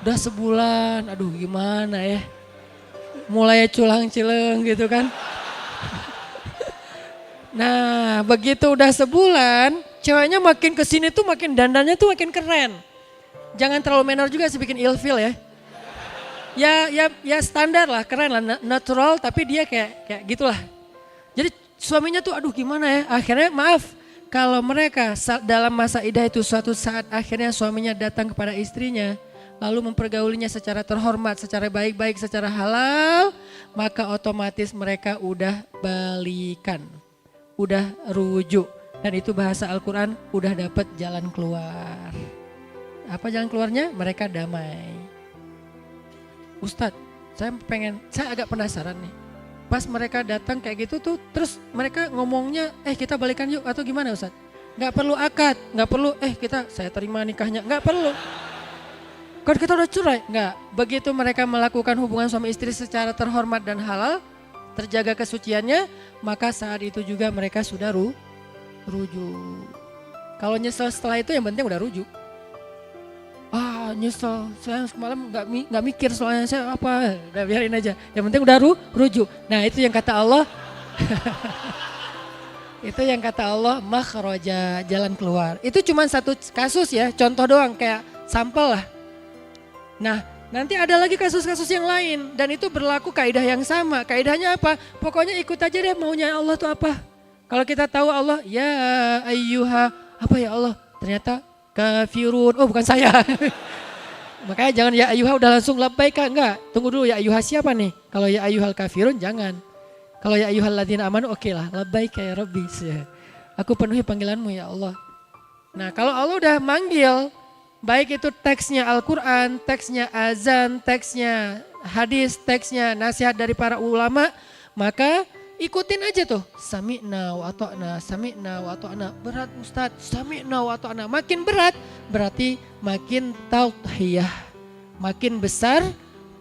Udah sebulan, aduh gimana ya. Mulai culang-cileng gitu kan. Nah begitu udah sebulan, ceweknya makin kesini tuh makin dandannya tuh makin keren. Jangan terlalu menor juga sih bikin ilfil ya. Ya standar lah, keren lah, natural tapi dia kayak gitulah. Jadi suaminya tuh aduh gimana ya, akhirnya maaf. Kalau mereka dalam masa iddah itu suatu saat akhirnya suaminya datang kepada istrinya. Lalu mempergaulinya secara terhormat, secara baik-baik, secara halal. Maka otomatis mereka udah balikan. Udah rujuk. Dan itu bahasa Al-Quran udah dapat jalan keluar. Apa jalan keluarnya? Mereka damai. Ustadz, saya agak penasaran nih. Pas mereka datang kayak gitu tuh, terus mereka ngomongnya, kita balikan yuk atau gimana Ustadz? Gak perlu akad, gak perlu, saya terima nikahnya, gak perlu. Kan kita udah cerai, gak. Begitu mereka melakukan hubungan suami istri secara terhormat dan halal, terjaga kesuciannya, maka saat itu juga mereka sudah rujuk. Kalau nyesel setelah itu yang penting udah rujuk. nyesel, saya semalam nggak mikir soalnya saya apa, udah biarin aja. Yang penting udah rujuk. Nah itu yang kata Allah, itu yang kata Allah makhraja, jalan keluar. Itu cuma satu kasus ya, contoh doang kayak sampel lah. Nah nanti ada lagi kasus-kasus yang lain dan itu berlaku kaidah yang sama. Kaidahnya apa? Pokoknya ikut aja deh maunya Allah tuh apa. Kalau kita tahu Allah, ya ayyuha, apa ya Allah? Ternyata kafirun, oh bukan saya. Makanya jangan ya ayyuha udah langsung labbaika, enggak. Tunggu dulu ya ayyuha siapa nih? Kalau ya ayyuhal kafirun jangan. Kalau ya ayyuhal ladzina amanu oke lah, labbaika ya rabbi. Aku penuhi panggilanmu ya Allah. Nah kalau Allah udah manggil, baik itu teksnya Al-Quran, teksnya azan, teksnya hadis, teksnya nasihat dari para ulama, maka ikutin aja tuh. Sami'na wa ata'na, sami'na wa ata'na. Berat Ustadz, sami'na wa ata'na. Makin berat berarti makin tauhiyah, makin besar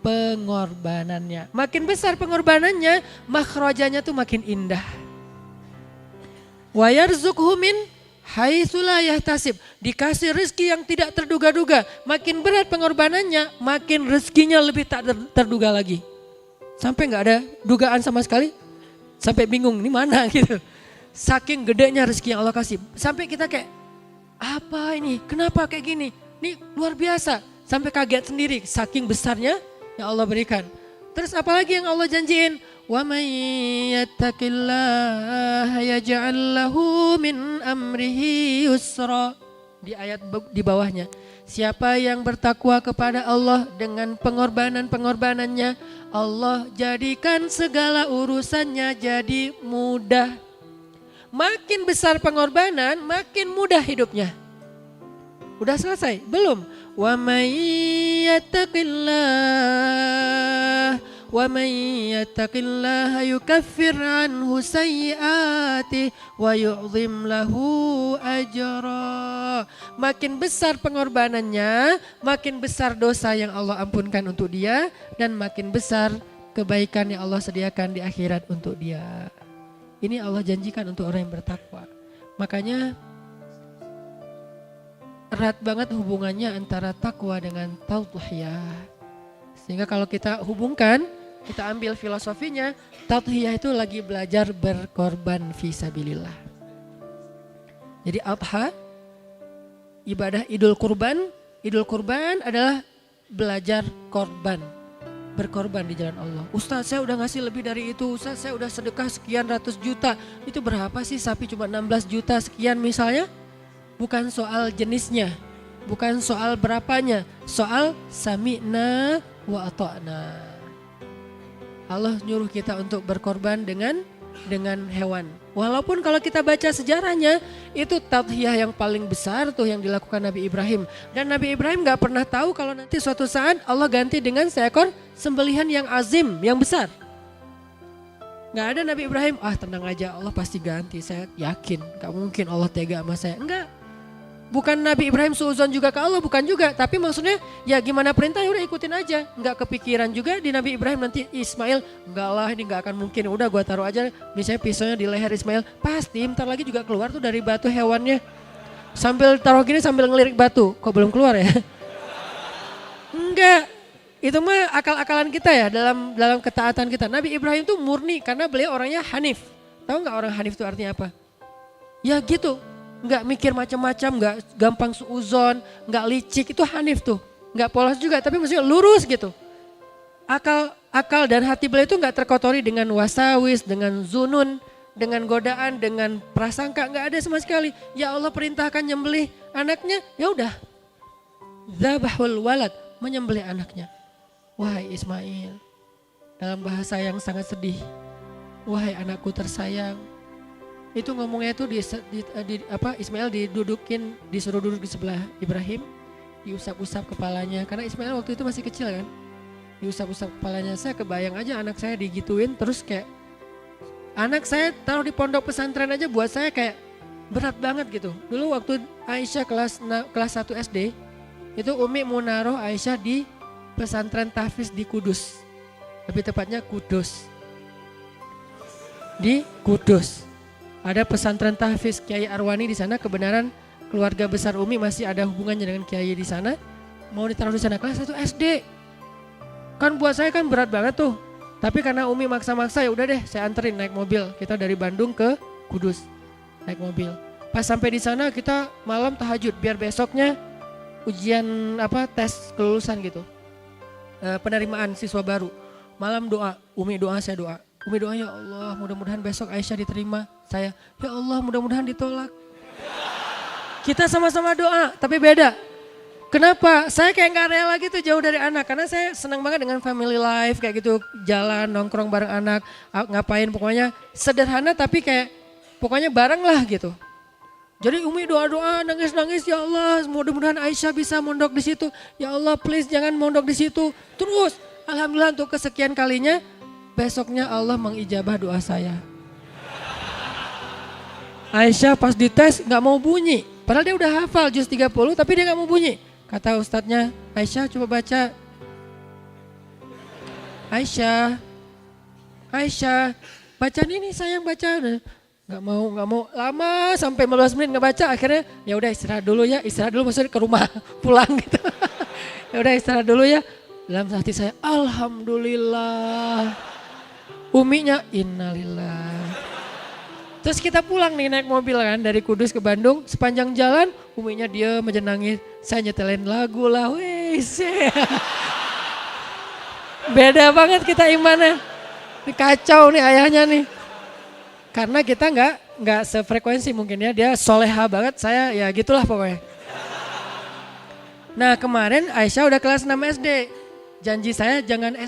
pengorbanannya. Makin besar pengorbanannya, makhrajanya tuh makin indah. Wa yarzuqhu min haitsu la yahtasib, dikasih rezeki yang tidak terduga-duga. Makin berat pengorbanannya, makin rezekinya lebih tak terduga lagi. Sampai nggak ada dugaan sama sekali, sampai bingung ini mana gitu. Saking gedenya rezeki yang Allah kasih, sampai kita kayak apa ini? Kenapa kayak gini? Ini luar biasa. Sampai kaget sendiri, saking besarnya yang Allah berikan. Terus apalagi yang Allah janjiin? Wa may yattaqillaha yaj'al lahu min amrihi yusra. Di ayat di bawahnya. Siapa yang bertakwa kepada Allah dengan pengorbanan-pengorbanannya, Allah jadikan segala urusannya jadi mudah. Makin besar pengorbanan, makin mudah hidupnya. Udah selesai? Belum. Wa may yattaqillaha yukaffir anhu sayyi'atihi wa yu'zim lahu ajra. Makin besar pengorbanannya, makin besar dosa yang Allah ampunkan untuk dia dan makin besar kebaikan yang Allah sediakan di akhirat untuk dia. Ini Allah janjikan untuk orang yang bertakwa. Makanya erat banget hubungannya antara takwa dengan tauhiyah. Sehingga kalau kita hubungkan, kita ambil filosofinya, tauhiyah itu lagi belajar berkorban fisabilillah. Jadi adha, ibadah idul kurban adalah belajar korban. Berkorban di jalan Allah. Ustaz saya udah ngasih lebih dari itu, Ustaz saya udah sedekah sekian ratus juta. Itu berapa sih sapi cuma 16 juta sekian misalnya? Bukan soal jenisnya, bukan soal berapanya, soal sami'na wa ata'na. Allah nyuruh kita untuk berkorban dengan hewan. Walaupun kalau kita baca sejarahnya, itu tadhiyah yang paling besar tuh yang dilakukan Nabi Ibrahim. Dan Nabi Ibrahim gak pernah tahu kalau nanti suatu saat Allah ganti dengan seekor sembelihan yang azim, yang besar. Gak ada Nabi Ibrahim, tenang aja Allah pasti ganti, saya yakin. Gak mungkin Allah tega sama saya, enggak. Bukan Nabi Ibrahim suuzon juga ke Allah, bukan juga. Tapi maksudnya ya gimana perintah ya udah ikutin aja. Enggak kepikiran juga di Nabi Ibrahim nanti Ismail, enggak lah ini enggak akan mungkin. Udah gua taruh aja misalnya pisaunya di leher Ismail. Pasti bentar lagi juga keluar tuh dari batu hewannya. Sambil taruh gini sambil ngelirik batu. Kok belum keluar ya? Enggak. Itu mah akal-akalan kita ya dalam ketaatan kita. Nabi Ibrahim tuh murni karena beliau orangnya hanif. Tahu enggak orang hanif itu artinya apa? Ya gitu. Nggak mikir macam-macam, nggak gampang suuzon, nggak licik, itu hanif tuh. Nggak polos juga, tapi maksudnya lurus gitu. Akal dan hati beliau itu nggak terkotori dengan wasawis, dengan zunun, dengan godaan, dengan prasangka, nggak ada sama sekali. Ya Allah perintahkan nyembelih anaknya, ya udah. Dzabahul walad, menyembelih anaknya. Wahai Ismail, dalam bahasa yang sangat sedih. Wahai anakku tersayang. Itu ngomongnya itu Ismail disuruh duduk di sebelah Ibrahim, diusap-usap kepalanya karena Ismail waktu itu masih kecil kan, diusap-usap kepalanya. Saya kebayang aja anak saya digituin terus kayak anak saya taruh di pondok pesantren aja buat saya kayak berat banget gitu. Dulu waktu Aisyah kelas 1 SD itu Umi mau naruh Aisyah di pesantren tahfiz di Kudus, lebih tepatnya Kudus, di Kudus. Ada pesantren tahfiz Kiai Arwani di sana, kebenaran keluarga besar Umi masih ada hubungannya dengan Kiai di sana. mau ditaruh di sana kelas 1 SD. Kan buat saya kan berat banget tuh. Tapi karena Umi maksa-maksa ya udah deh saya anterin naik mobil. Kita dari Bandung ke Kudus naik mobil. Pas sampai di sana kita malam tahajud biar besoknya ujian tes kelulusan gitu. Penerimaan siswa baru. Malam doa, Umi doa, saya doa. Umi doa, ya Allah mudah-mudahan besok Aisyah diterima. Saya, ya Allah mudah-mudahan ditolak. Kita sama-sama doa, tapi beda. Kenapa? Saya kayak gak rela gitu jauh dari anak. Karena saya senang banget dengan family life kayak gitu. Jalan, nongkrong bareng anak, ngapain pokoknya sederhana tapi kayak pokoknya bareng lah gitu. Jadi Umi doa-doa, nangis-nangis, ya Allah mudah-mudahan Aisyah bisa mondok di situ. Ya Allah please jangan mondok di situ. Terus alhamdulillah untuk kesekian kalinya besoknya Allah mengijabah doa saya. Aisyah pas dites gak mau bunyi. Padahal dia udah hafal juz 30 tapi dia gak mau bunyi. Kata ustadznya, Aisyah coba baca. Aisyah, baca ini sayang baca. Gak mau lama sampai 15 menit gak baca. Akhirnya ya udah istirahat dulu maksudnya ke rumah pulang gitu. Ya udah istirahat dulu ya. Dalam hati saya, alhamdulillah. Uminya innalillah. Terus kita pulang nih naik mobil kan dari Kudus ke Bandung. Sepanjang jalan Uminya dia aja nangis. Saya nyetelin lagu lah. Wes. Beda banget kita imannya. Ini kacau nih ayahnya nih. Karena kita nggak sefrekuensi mungkin ya. Dia soleha banget, saya ya gitulah pokoknya. Nah kemarin Aisyah udah kelas 6 SD. Janji saya jangan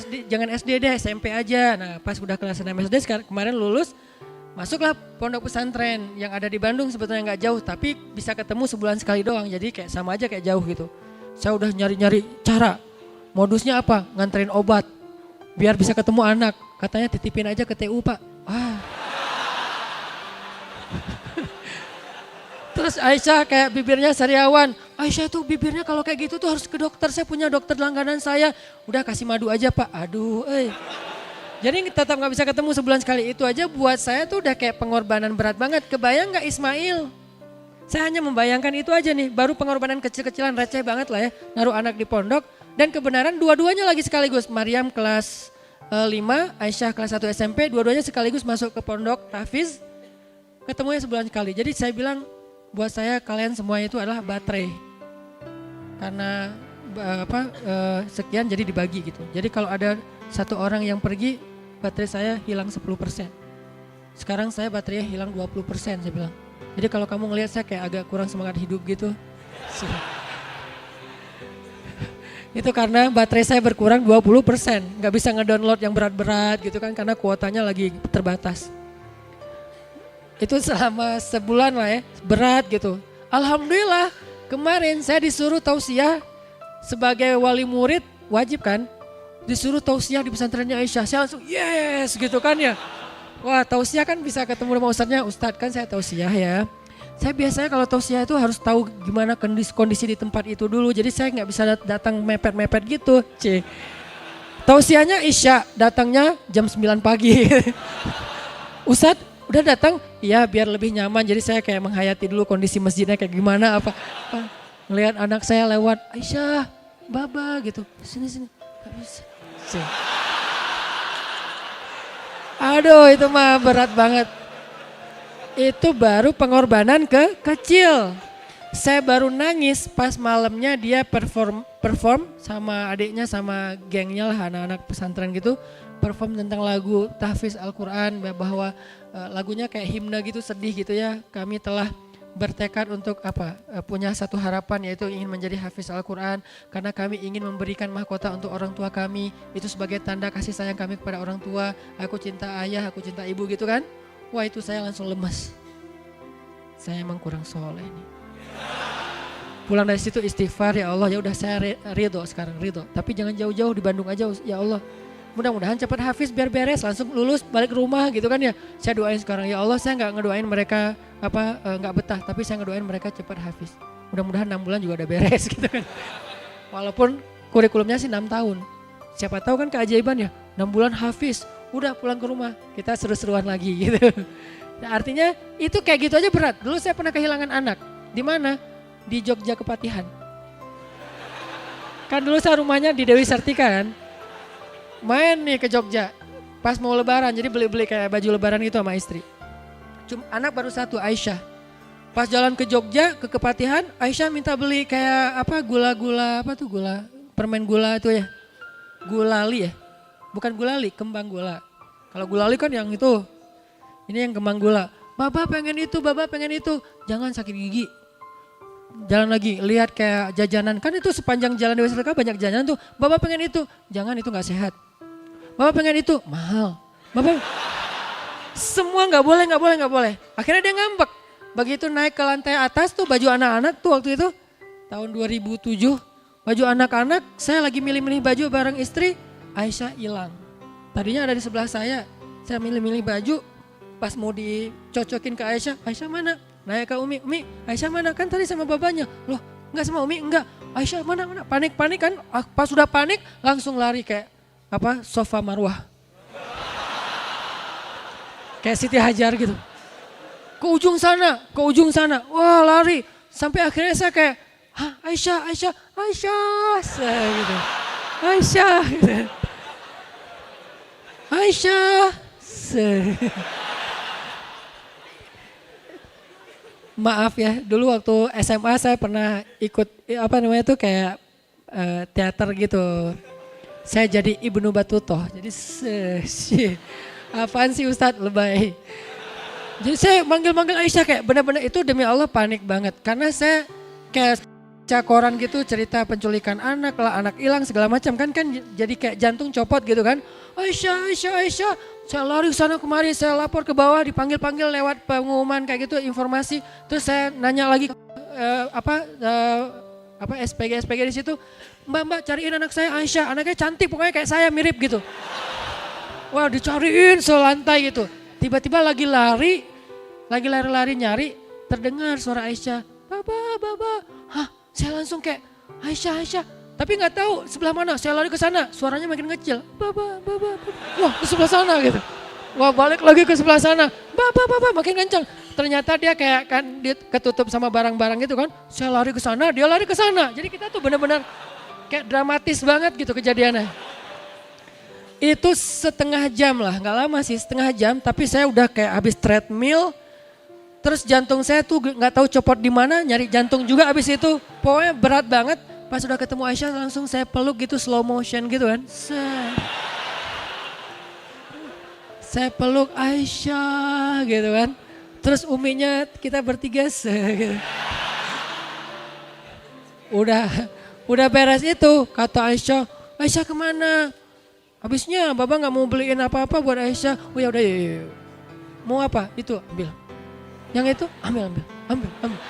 SD deh, SMP aja. Nah pas udah kelas 6 SD sekarang kemarin lulus. Masuklah pondok pesantren yang ada di Bandung sebetulnya nggak jauh tapi bisa ketemu sebulan sekali doang jadi kayak sama aja kayak jauh gitu. Saya udah nyari-nyari cara, modusnya apa? Nganterin obat biar bisa ketemu anak. Katanya titipin aja ke TU Pak. Terus Aisyah kayak bibirnya sariawan. Aisyah tuh bibirnya kalau kayak gitu tuh harus ke dokter. Saya punya dokter langganan saya. Udah kasih madu aja Pak. Aduh Jadi tetap gak bisa ketemu sebulan sekali itu aja buat saya tuh udah kayak pengorbanan berat banget. Kebayang gak Ismail? Saya hanya membayangkan itu aja nih. Baru pengorbanan kecil-kecilan receh banget lah ya. Naruh anak di pondok. Dan kebenaran dua-duanya lagi sekaligus. Maryam kelas 5, Aisyah kelas 1 SMP. Dua-duanya sekaligus masuk ke pondok tahfiz. Ketemunya sebulan sekali. Jadi saya bilang buat saya kalian semua itu adalah baterai. Karena sekian jadi dibagi gitu. Jadi kalau ada satu orang yang pergi, baterai saya hilang 10%. Sekarang saya baterainya hilang 20% saya bilang. Jadi kalau kamu ngelihat saya kayak agak kurang semangat hidup gitu. Itu karena baterai saya berkurang 20%. Gak bisa ngedownload yang berat-berat gitu kan karena kuotanya lagi terbatas. Itu selama sebulan lah ya, berat gitu. Alhamdulillah kemarin saya disuruh tausiah sebagai wali murid, wajib kan? Disuruh tausiah di pesantrennya Aisyah, saya langsung yes gitu kan ya. Wah tausiah kan bisa ketemu sama ustadznya, ustadz kan saya tausiah ya. Saya biasanya kalau tausiah itu harus tahu gimana kondisi di tempat itu dulu, jadi saya nggak bisa datang mepet-mepet gitu. Tausiahnya Isya, datangnya jam 9 pagi. Ustadz udah datang? Iya biar lebih nyaman, jadi saya kayak menghayati dulu kondisi masjidnya kayak gimana apa. Ngelihat anak saya lewat, Aisyah, Baba gitu, sini. Gak bisa. Aduh itu mah berat banget. Itu baru pengorbanan kecil. Saya baru nangis pas malamnya dia perform sama adiknya sama gengnya lah anak-anak pesantren gitu. Perform tentang lagu tahfiz Al-Quran bahwa lagunya kayak himne gitu sedih gitu ya. Kami telah bertekad untuk punya satu harapan yaitu ingin menjadi hafiz Al-Quran karena kami ingin memberikan mahkota untuk orang tua kami itu sebagai tanda kasih sayang kami kepada orang tua. Aku cinta ayah, aku cinta ibu gitu kan. Wah itu saya langsung lemas. Saya emang kurang soleh nih. Pulang dari situ istighfar, ya Allah ya udah saya ridho sekarang ridho. Tapi jangan jauh-jauh di Bandung aja ya Allah. Mudah-mudahan cepat hafiz biar beres langsung lulus balik ke rumah gitu kan ya. Saya doain sekarang ya Allah saya nggak ngedoain mereka nggak betah tapi saya ngedoain mereka cepat hafiz. Mudah-mudahan 6 bulan juga udah beres gitu kan. Walaupun kurikulumnya sih 6 tahun. Siapa tahu kan keajaiban ya 6 bulan hafiz udah pulang ke rumah kita seru-seruan lagi gitu. Nah, artinya itu kayak gitu aja berat. Dulu saya pernah kehilangan anak. Di mana? Di Jogja Kepatihan. Kan dulu saya rumahnya di Dewi Sartika kan. Main nih ke Jogja. Pas mau lebaran, jadi beli-beli kayak baju lebaran gitu sama istri. Cuma anak baru satu, Aisyah. Pas jalan ke Jogja, ke Kepatihan, Aisyah minta beli kayak apa gula-gula, apa tuh gula, permen gula itu ya. Gulali ya, bukan gulali, kembang gula. Kalau gulali kan yang itu, ini yang kembang gula. Baba pengen itu, baba pengen itu, jangan sakit gigi. Jalan lagi, lihat kayak jajanan, kan itu sepanjang jalan Dewi Sartika banyak jajanan tuh. Baba pengen itu, jangan itu gak sehat. Baba pengen itu, mahal. Baba, semua gak boleh, gak boleh, gak boleh. Akhirnya dia ngambek. Begitu naik ke lantai atas tuh baju anak-anak tuh waktu itu, tahun 2007. Baju anak-anak, saya lagi milih-milih baju bareng istri, Aisyah hilang. Tadinya ada di sebelah saya milih-milih baju, pas mau dicocokin ke Aisyah, Aisyah mana? Nanya ke Umi, Aisyah mana? Kan tadi sama babanya. Loh, enggak sama Umi, enggak. Aisyah mana? Panik-panik kan, pas sudah panik langsung lari kayak apa? Sofa Marwah. Kayak Siti Hajar gitu. Ke ujung sana. Wah, lari. Sampai akhirnya saya kayak, Aisyah, saya gitu. Aisyah, gitu. Aisyah. Maaf ya, dulu waktu SMA saya pernah ikut apa namanya tuh kayak teater gitu. Saya jadi Ibnu Batutoh, jadi apaan sih Ustadz lebay. Jadi saya manggil-manggil Aisyah kayak benar-benar itu demi Allah panik banget. Karena saya kayak koran gitu cerita penculikan anak lah, anak hilang segala macam kan jadi kayak jantung copot gitu kan. Aisyah. Saya lari sana kemari, saya lapor ke bawah, dipanggil-panggil lewat pengumuman kayak gitu informasi. Terus saya nanya lagi SPG di situ. Mbak cariin anak saya Aisyah, anaknya cantik pokoknya kayak saya mirip gitu. Wah dicariin selantai gitu. Tiba-tiba lagi lari nyari, terdengar suara Aisyah. Baba. Saya langsung kayak Aisyah. Tapi nggak tahu sebelah mana, saya lari ke sana, suaranya makin kecil. Baba. Wah ke sebelah sana gitu. Wah balik lagi ke sebelah sana. Baba makin kencang. Ternyata dia kayak kan dia ketutup sama barang-barang gitu kan. Saya lari ke sana, dia lari ke sana. Jadi kita tuh benar-benar kayak dramatis banget gitu kejadiannya. Itu setengah jam lah, nggak lama sih setengah jam. Tapi saya udah kayak habis treadmill. Terus jantung saya tuh nggak tahu copot di mana, nyari jantung juga habis itu. Pokoknya berat banget. Pas udah ketemu Aisyah langsung saya peluk gitu slow motion gitu kan. Saya peluk Aisyah gitu kan. Terus uminya kita bertiga gitu. Udah beres itu kata Aisyah kemana? Habisnya Baba nggak mau beliin apa-apa buat Aisyah. Oh ya udah ya. Mau apa? Itu ambil. Yang itu ambil.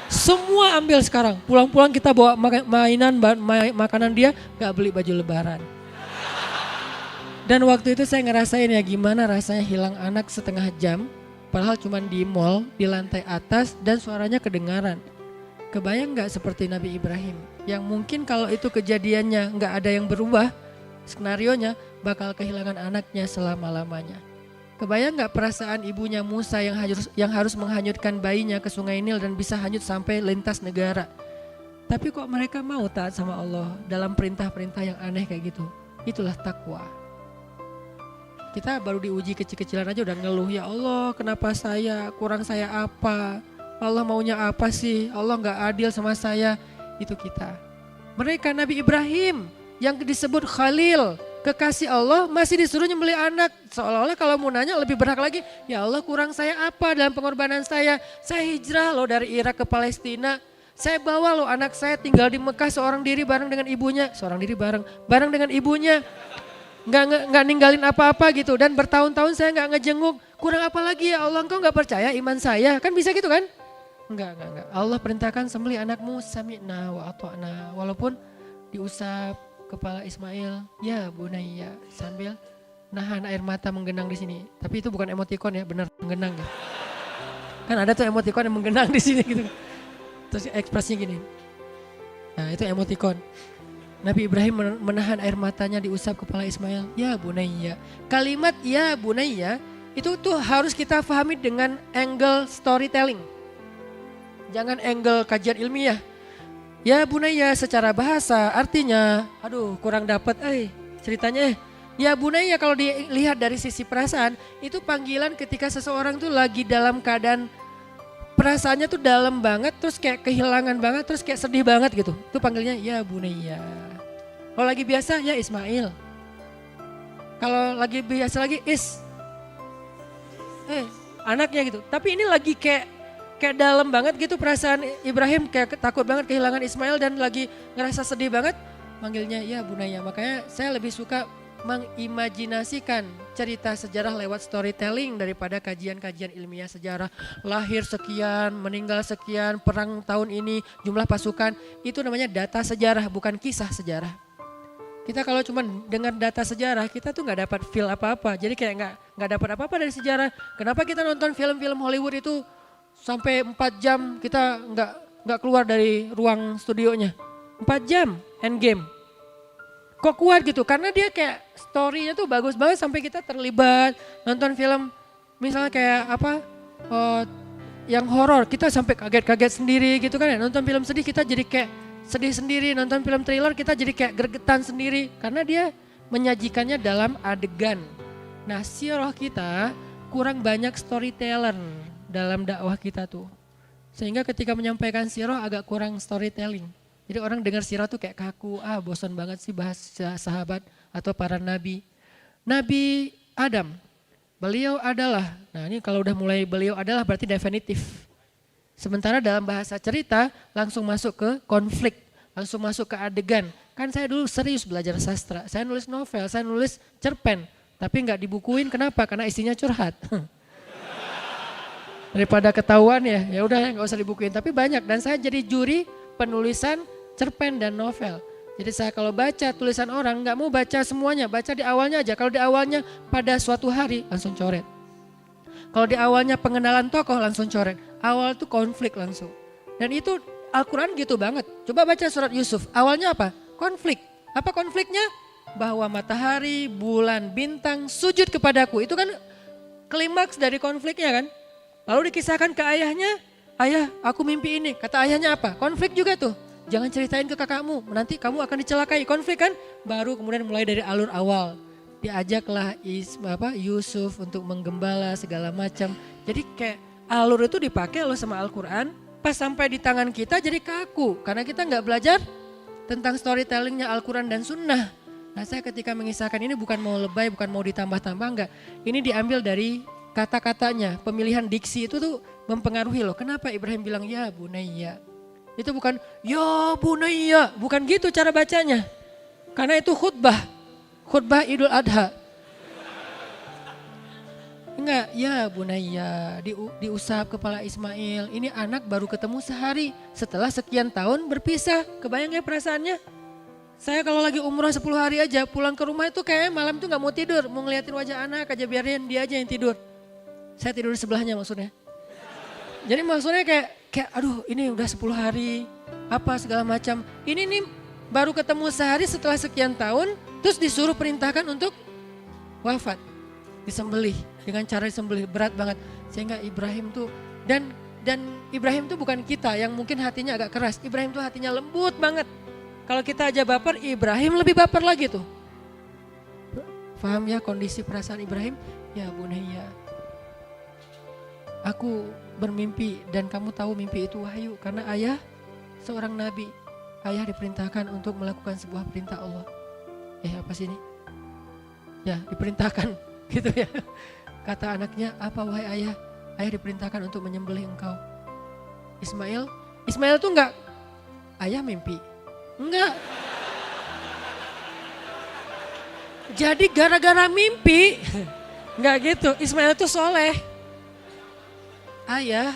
Semua ambil sekarang. Pulang-pulang kita bawa makanan dia, gak beli baju lebaran. Dan waktu itu saya ngerasain ya gimana rasanya hilang anak setengah jam. Padahal cuma di mall, di lantai atas dan suaranya kedengaran. Kebayang gak seperti Nabi Ibrahim? Yang mungkin kalau itu kejadiannya gak ada yang berubah, skenarionya bakal kehilangan anaknya selama-lamanya. Kebayang gak perasaan ibunya Musa yang harus menghanyutkan bayinya ke sungai Nil dan bisa hanyut sampai lintas negara. Tapi kok mereka mau taat sama Allah dalam perintah-perintah yang aneh kayak gitu. Itulah takwa. Kita baru diuji kecil-kecilan aja udah ngeluh, ya Allah kenapa kurang saya apa? Allah maunya apa sih? Allah gak adil sama saya. Itu kita. Mereka Nabi Ibrahim yang disebut Khalil. Kekasih Allah masih disuruh nyembelih anak. Seolah-olah kalau mau nanya lebih berhak lagi. Ya Allah kurang saya apa dalam pengorbanan saya. Saya hijrah loh dari Irak ke Palestina. Saya bawa loh anak saya tinggal di Mekah seorang diri bareng dengan ibunya. Seorang diri bareng dengan ibunya. Nggak ninggalin apa-apa gitu. Dan bertahun-tahun saya nggak ngejenguk. Kurang apa lagi ya Allah engkau nggak percaya iman saya. Kan bisa gitu kan? Enggak. Allah perintahkan sembelih anakmu sami'na wa ata'na. Walaupun diusap kepala Ismail, ya bunayya, sambil nahan air mata menggenang di sini. Tapi itu bukan emoticon ya, benar menggenang ya. Kan ada tuh emoticon yang menggenang di sini gitu. Terus ekspresinya gini. Nah itu emoticon. Nabi Ibrahim menahan air matanya diusap kepala Ismail, ya bunayya. Kalimat ya bunayya itu tuh harus kita pahami dengan angle storytelling. Jangan angle kajian ilmiah. Ya bunaya secara bahasa artinya, aduh kurang dapat ceritanya. Ya bunaya kalau dilihat dari sisi perasaan, itu panggilan ketika seseorang tuh lagi dalam keadaan perasaannya tuh dalam banget, terus kayak kehilangan banget, terus kayak sedih banget gitu. Itu panggilnya ya bunaya. Kalau lagi biasa ya Ismail. Kalau lagi biasa lagi anaknya gitu. Tapi ini lagi kayak dalam banget gitu perasaan Ibrahim, kayak takut banget kehilangan Ismail dan lagi ngerasa sedih banget, manggilnya ya bunaya. Makanya saya lebih suka mengimajinasikan cerita sejarah lewat storytelling daripada kajian-kajian ilmiah sejarah. Lahir sekian, meninggal sekian, perang tahun ini, jumlah pasukan, itu namanya data sejarah, bukan kisah sejarah. Kita kalau cuma dengar data sejarah, kita tuh nggak dapat feel apa-apa. Jadi kayak nggak dapat apa-apa dari sejarah. Kenapa kita nonton film-film Hollywood itu sampai 4 jam kita nggak keluar dari ruang studionya? 4 jam, Endgame. Kok kuat gitu? Karena dia kayak story-nya tuh bagus banget sampai kita terlibat nonton film misalnya kayak yang horor, kita sampai kaget-kaget sendiri gitu kan ya. Nonton film sedih kita jadi kayak sedih sendiri, nonton film thriller kita jadi kayak gregetan sendiri karena dia menyajikannya dalam adegan. Nah, sirah kita kurang banyak storyteller dalam dakwah kita tuh. Sehingga ketika menyampaikan sirah agak kurang storytelling. Jadi orang dengar sirah tuh kayak kaku, bosan banget sih bahas sahabat atau para nabi. Nabi Adam, beliau adalah, nah ini kalau udah mulai beliau adalah berarti definitif. Sementara dalam bahasa cerita langsung masuk ke konflik, langsung masuk ke adegan. Kan saya dulu serius belajar sastra, saya nulis novel, saya nulis cerpen. Tapi nggak dibukuin, kenapa? Karena isinya curhat. Daripada ketahuan ya udah nggak usah dibukuin. Tapi banyak dan saya jadi juri penulisan cerpen dan novel. Jadi saya kalau baca tulisan orang nggak mau baca semuanya, baca di awalnya aja. Kalau di awalnya pada suatu hari langsung coret. Kalau di awalnya pengenalan tokoh langsung coret. Awal tuh konflik langsung. Dan itu Al-Quran gitu banget. Coba baca surat Yusuf. Awalnya apa? Konflik. Apa konfliknya? Bahwa matahari, bulan, bintang sujud kepadaku. Itu kan klimaks dari konfliknya kan. Lalu dikisahkan ke ayahnya. Ayah aku mimpi ini. Kata ayahnya apa? Konflik juga tuh. Jangan ceritain ke kakakmu. Nanti kamu akan dicelakai. Konflik kan. Baru kemudian mulai dari alur awal. Diajaklah Yusuf untuk menggembala segala macam. Jadi kayak alur itu dipakai loh sama Al-Quran. Pas sampai di tangan kita jadi kaku. Karena kita nggak belajar tentang storytellingnya Al-Quran dan Sunnah. Nah saya ketika mengisahkan ini bukan mau lebay, bukan mau ditambah-tambah, enggak. Ini diambil dari kata-katanya. Pemilihan diksi itu tuh mempengaruhi loh. Kenapa Ibrahim bilang ya bunayya? Itu bukan ya bunayya. Bukan gitu cara bacanya. Karena itu khutbah. Khutbah Idul Adha. Enggak, ya bunayya, diusap kepala Ismail. Ini anak baru ketemu sehari setelah sekian tahun berpisah. Kebayang ya perasaannya? Saya kalau lagi umroh 10 hari aja pulang ke rumah itu kayak malam itu gak mau tidur. Mau ngeliatin wajah anak aja, biarin dia aja yang tidur. Saya tidur di sebelahnya maksudnya. Jadi maksudnya kayak aduh ini udah 10 hari apa segala macam. Ini nih baru ketemu sehari setelah sekian tahun, terus disuruh perintahkan untuk wafat, disembelih dengan cara disembelih berat banget. Sehingga Ibrahim tuh dan Ibrahim tuh bukan kita yang mungkin hatinya agak keras. Ibrahim tuh hatinya lembut banget. Kalau kita aja baper, Ibrahim lebih baper lagi tuh. Paham ya kondisi perasaan Ibrahim? Ya bunayya, aku bermimpi dan kamu tahu mimpi itu wahyu karena ayah seorang nabi. Ayah diperintahkan untuk melakukan sebuah perintah Allah. Apa sih ini? Ya diperintahkan gitu ya. Kata anaknya, apa wahai ayah? Ayah diperintahkan untuk menyembelih engkau. Ismail tuh enggak, ayah mimpi. Enggak. Jadi gara-gara mimpi, enggak gitu. Ismail tuh soleh. Ayah,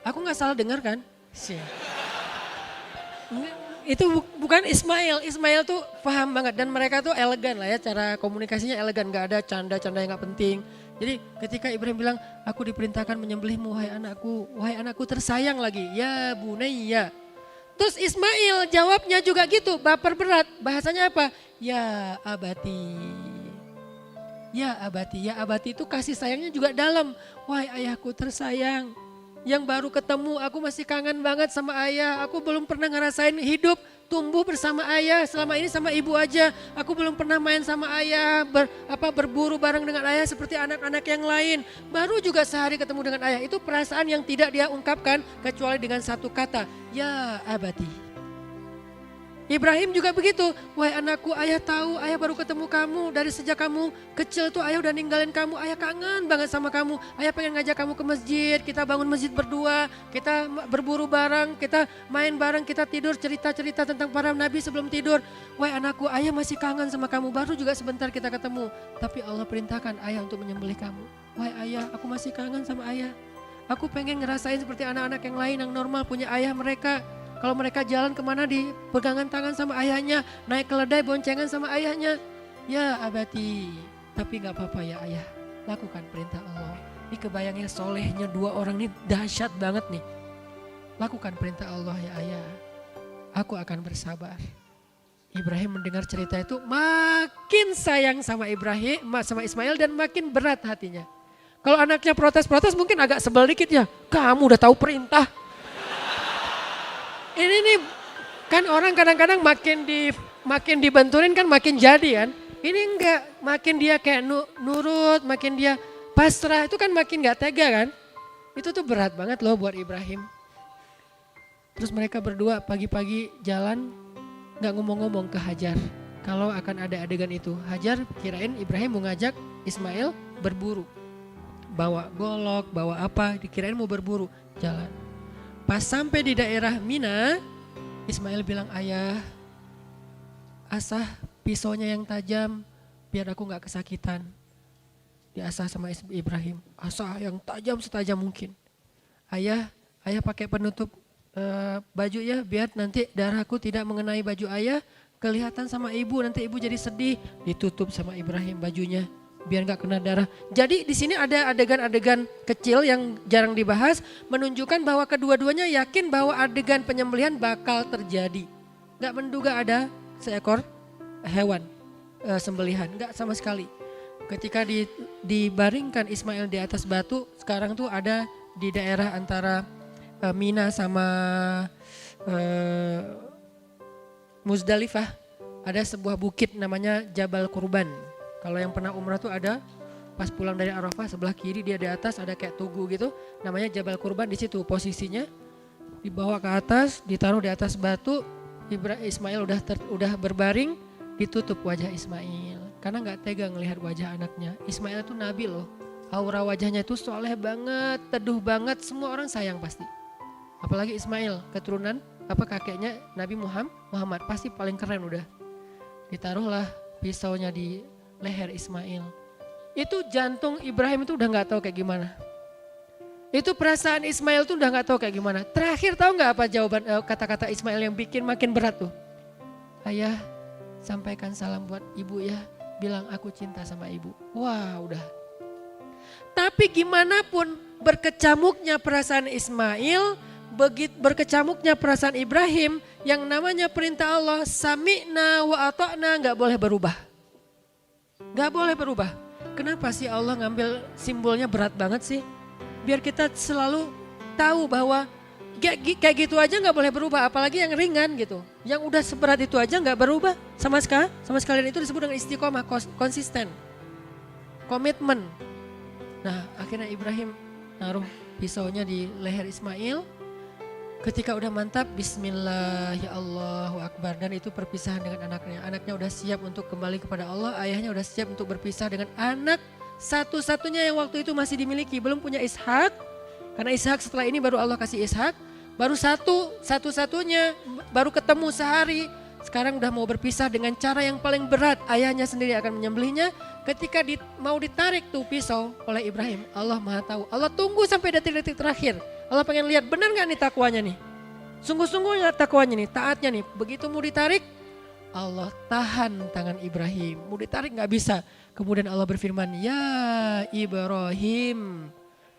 aku enggak salah dengar kan? Itu bukan Ismail. Ismail tuh paham banget dan mereka tuh elegan lah ya, cara komunikasinya elegan, gak ada canda-canda yang gak penting. Jadi ketika Ibrahim bilang, aku diperintahkan menyembelihmu wahai anakku tersayang lagi, ya bunayya. Terus Ismail jawabnya juga gitu, baper berat. Bahasanya apa? Ya abati. Ya abati itu kasih sayangnya juga dalam. Wahai ayahku tersayang. Yang baru ketemu, aku masih kangen banget sama ayah. Aku belum pernah ngerasain hidup tumbuh bersama ayah. Selama ini sama ibu aja. Aku belum pernah main sama ayah, berburu bareng dengan ayah seperti anak-anak yang lain. Baru juga sehari ketemu dengan ayah. Itu perasaan yang tidak dia ungkapkan kecuali dengan satu kata, ya abati. Ibrahim juga begitu, wahai anakku, ayah tahu, ayah baru ketemu kamu dari sejak kamu kecil tuh ayah udah ninggalin kamu, ayah kangen banget sama kamu, ayah pengen ngajak kamu ke masjid, kita bangun masjid berdua, kita berburu bareng, kita main bareng, kita tidur cerita-cerita tentang para nabi sebelum tidur. Wahai anakku, ayah masih kangen sama kamu, baru juga sebentar kita ketemu, tapi Allah perintahkan ayah untuk menyembelih kamu. Wahai ayah, aku masih kangen sama ayah, aku pengen ngerasain seperti anak-anak yang lain yang normal punya ayah mereka. Kalau mereka jalan kemana dipegangan tangan sama ayahnya, naik keledai boncengan sama ayahnya. Ya abati, tapi gak apa-apa ya ayah, lakukan perintah Allah. Ini kebayangnya solehnya dua orang ini dahsyat banget nih. Lakukan perintah Allah ya ayah, aku akan bersabar. Ibrahim mendengar cerita itu makin sayang sama Ismail dan makin berat hatinya. Kalau anaknya protes-protes mungkin agak sebel dikit ya, kamu udah tahu perintah. Ini nih kan orang kadang-kadang makin dibenturin kan makin jadi kan. Ini enggak, makin dia kayak nurut, makin dia pasrah itu kan makin gak tega kan. Itu tuh berat banget loh buat Ibrahim. Terus mereka berdua pagi-pagi jalan gak ngomong-ngomong ke Hajar. Kalau akan ada adegan itu, Hajar kirain Ibrahim mau ngajak Ismail berburu. Bawa golok, bawa apa, dikirain mau berburu, jalan. Pas sampai di daerah Mina, Ismail bilang, ayah, asah pisaunya yang tajam biar aku gak kesakitan. Diasah sama Ibrahim, asah yang tajam setajam mungkin. Ayah pakai penutup baju ya biar nanti darahku tidak mengenai baju ayah, kelihatan sama ibu, nanti ibu jadi sedih. Ditutup sama Ibrahim bajunya biar gak kena darah. Jadi di sini ada adegan-adegan kecil yang jarang dibahas, menunjukkan bahwa kedua-duanya yakin bahwa adegan penyembelihan bakal terjadi. Gak menduga ada seekor hewan sembelihan, gak sama sekali. Ketika dibaringkan Ismail di atas batu, sekarang tuh ada di daerah antara Mina sama Muzdalifah, ada sebuah bukit namanya Jabal Kurban. Kalau yang pernah umrah tuh ada pas pulang dari Arafah sebelah kiri dia di atas ada kayak tugu gitu, namanya Jabal Kurban. Di situ posisinya dibawa ke atas, ditaruh di atas batu. Ismail udah berbaring, ditutup wajah Ismail karena nggak tega ngelihat wajah anaknya. Ismail itu nabi loh, aura wajahnya itu soleh banget, teduh banget, semua orang sayang pasti. Apalagi Ismail keturunan kakeknya Nabi Muhammad pasti paling keren udah. Ditaruhlah pisaunya di leher Ismail. Itu jantung Ibrahim itu udah gak tahu kayak gimana. Itu perasaan Ismail tuh udah gak tahu kayak gimana. Terakhir tahu gak apa jawaban kata-kata Ismail yang bikin makin berat tuh? Ayah, sampaikan salam buat ibu ya. Bilang aku cinta sama ibu. Wah udah. Tapi gimana pun berkecamuknya perasaan Ismail, berkecamuknya perasaan Ibrahim, yang namanya perintah Allah, sami'na wa ata'na gak boleh berubah. Gak boleh berubah. Kenapa sih Allah ngambil simbolnya berat banget sih? Biar kita selalu tahu bahwa kayak gitu aja gak boleh berubah. Apalagi yang ringan gitu. Yang udah seberat itu aja gak berubah. Sama sekalian itu disebut dengan istiqomah, konsisten. Komitmen. Nah akhirnya Ibrahim naruh pisaunya di leher Ismail. Ketika udah mantap, bismillah ya Allahu Akbar. Dan itu perpisahan dengan anaknya. Anaknya udah siap untuk kembali kepada Allah. Ayahnya udah siap untuk berpisah dengan anak satu-satunya yang waktu itu masih dimiliki. Belum punya Ishak. Karena Ishak setelah ini baru Allah kasih Ishak. Baru satu-satunya. Baru ketemu sehari. Sekarang udah mau berpisah dengan cara yang paling berat. Ayahnya sendiri akan menyembelihnya. Ketika mau ditarik tuh pisau oleh Ibrahim. Allah Maha tahu. Allah tunggu sampai detik-detik terakhir. Allah pengen lihat benar gak nih takwanya nih. Sungguh-sungguh gak takwanya nih, taatnya nih. Begitu mau ditarik, Allah tahan tangan Ibrahim. Mau ditarik gak bisa. Kemudian Allah berfirman, ya Ibrahim,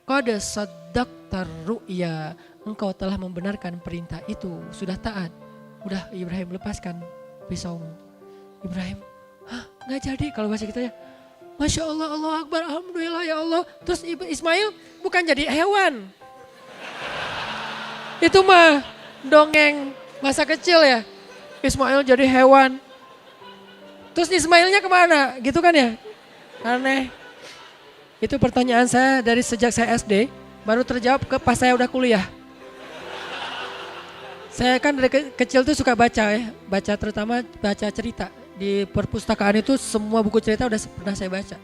qad saddaqtar ru'ya. Engkau telah membenarkan perintah itu, sudah taat. Udah Ibrahim lepaskan pisaumu. Ibrahim, gak jadi kalau bahasa kita ya. Masya Allah, Allah Akbar, Alhamdulillah ya Allah. Terus Ismail bukan jadi hewan. Itu mah dongeng masa kecil ya. Ismail jadi hewan. Terus Ismailnya kemana? Gitu kan ya? Aneh. Itu pertanyaan saya dari sejak saya SD. Baru terjawab ke pas saya udah kuliah. Saya kan dari kecil tuh suka baca ya. Baca terutama baca cerita. Di perpustakaan itu semua buku cerita udah pernah saya baca.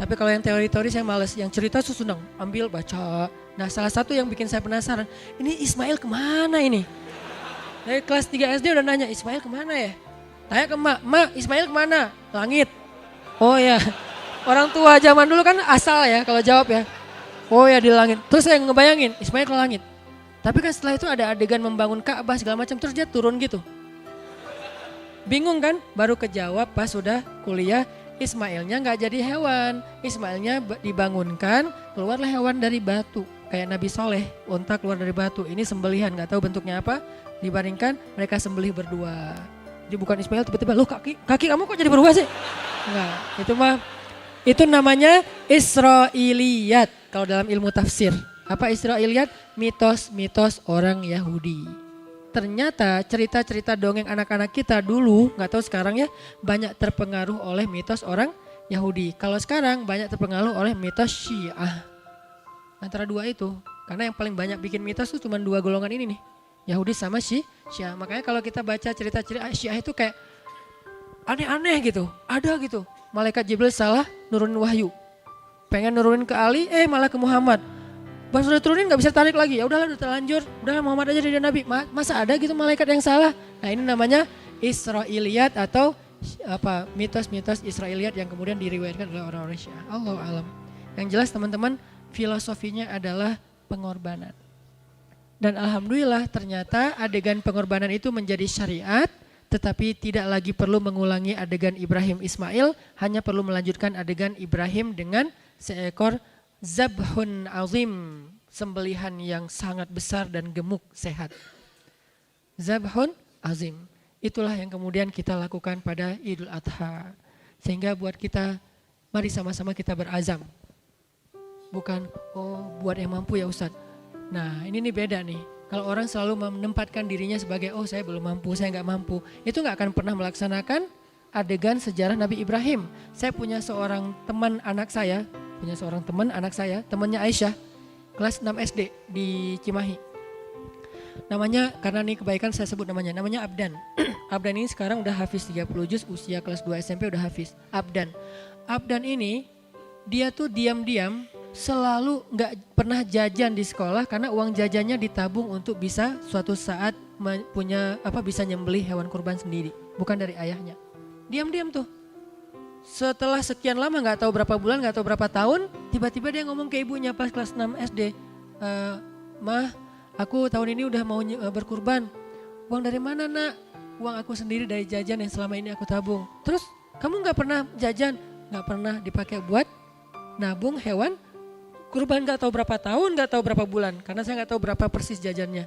Tapi kalau yang teori-teori saya males. Yang cerita tuh senang. Ambil baca. Nah salah satu yang bikin saya penasaran. Ini Ismail kemana ini? Dari kelas 3 SD udah nanya Ismail kemana ya? Tanya ke Mak Ismail kemana? Langit. Oh ya. Orang tua zaman dulu kan asal ya kalau jawab ya. Oh ya di langit. Terus saya ngebayangin Ismail ke langit. Tapi kan setelah itu ada adegan membangun Ka'bah segala macam terus dia turun gitu. Bingung kan? Baru kejawab pas sudah kuliah Ismailnya nggak jadi hewan. Ismailnya dibangunkan keluarlah hewan dari batu. Kayak Nabi Soleh, unta keluar dari batu. Ini sembelihan nggak tahu bentuknya apa. Dibandingkan mereka sembelih berdua. Jadi bukan Ismail tiba-tiba loh kaki kamu kok jadi berubah sih? Enggak, itu namanya Israiliyat kalau dalam ilmu tafsir. Apa Israiliyat? Mitos-mitos orang Yahudi. Ternyata cerita-cerita dongeng anak-anak kita dulu, nggak tahu sekarang ya, banyak terpengaruh oleh mitos orang Yahudi. Kalau sekarang banyak terpengaruh oleh mitos Syiah. Antara dua itu, karena yang paling banyak bikin mitos itu cuma dua golongan ini nih. Yahudi sama Syiah. Makanya kalau kita baca cerita-cerita Syiah itu kayak aneh-aneh gitu. Ada gitu. Malaikat Jibril salah nurunin wahyu. Pengen nurunin ke Ali, malah ke Muhammad. Pas udah turunin gak bisa tarik lagi. Ya udahlah udah terlanjur. Udahlah Muhammad aja jadi nabi. Masa ada gitu malaikat yang salah? Nah ini namanya Israiliyat atau apa mitos-mitos Israiliyat yang kemudian diriwayatkan oleh orang-orang Syiah. Allahu a'lam. Yang jelas teman-teman filosofinya adalah pengorbanan. Dan alhamdulillah ternyata adegan pengorbanan itu menjadi syariat. Tetapi tidak lagi perlu mengulangi adegan Ibrahim Ismail. Hanya perlu melanjutkan adegan Ibrahim dengan seekor zabhun azim, sembelihan yang sangat besar dan gemuk sehat. Zabhun azim. Itulah yang kemudian kita lakukan pada Idul Adha. Sehingga buat kita, mari sama-sama kita berazam. Bukan, buat yang mampu ya Ustadz. Nah ini nih beda nih. Kalau orang selalu menempatkan dirinya sebagai, saya belum mampu, saya nggak mampu. Itu nggak akan pernah melaksanakan adegan sejarah Nabi Ibrahim. Saya punya seorang teman anak saya, temannya Aisyah, kelas 6 SD di Cimahi. Namanya, karena ini kebaikan saya sebut namanya Abdan. Abdan ini sekarang udah hafiz 30 juz, usia kelas 2 SMP udah hafiz. Abdan ini, dia tuh diam-diam selalu nggak pernah jajan di sekolah karena uang jajannya ditabung untuk bisa suatu saat bisa nyembelih hewan kurban sendiri, bukan dari ayahnya. Diam-diam tuh. Setelah sekian lama nggak tahu berapa bulan, nggak tahu berapa tahun, tiba-tiba dia ngomong ke ibunya pas kelas 6 SD, "Mah, aku tahun ini udah mau berkurban. Uang dari mana nak? Uang aku sendiri dari jajan yang selama ini aku tabung." Terus kamu nggak pernah jajan, nggak pernah dipakai buat nabung hewan kurban, nggak tahu berapa tahun, nggak tahu berapa bulan, karena saya nggak tahu berapa persis jajannya.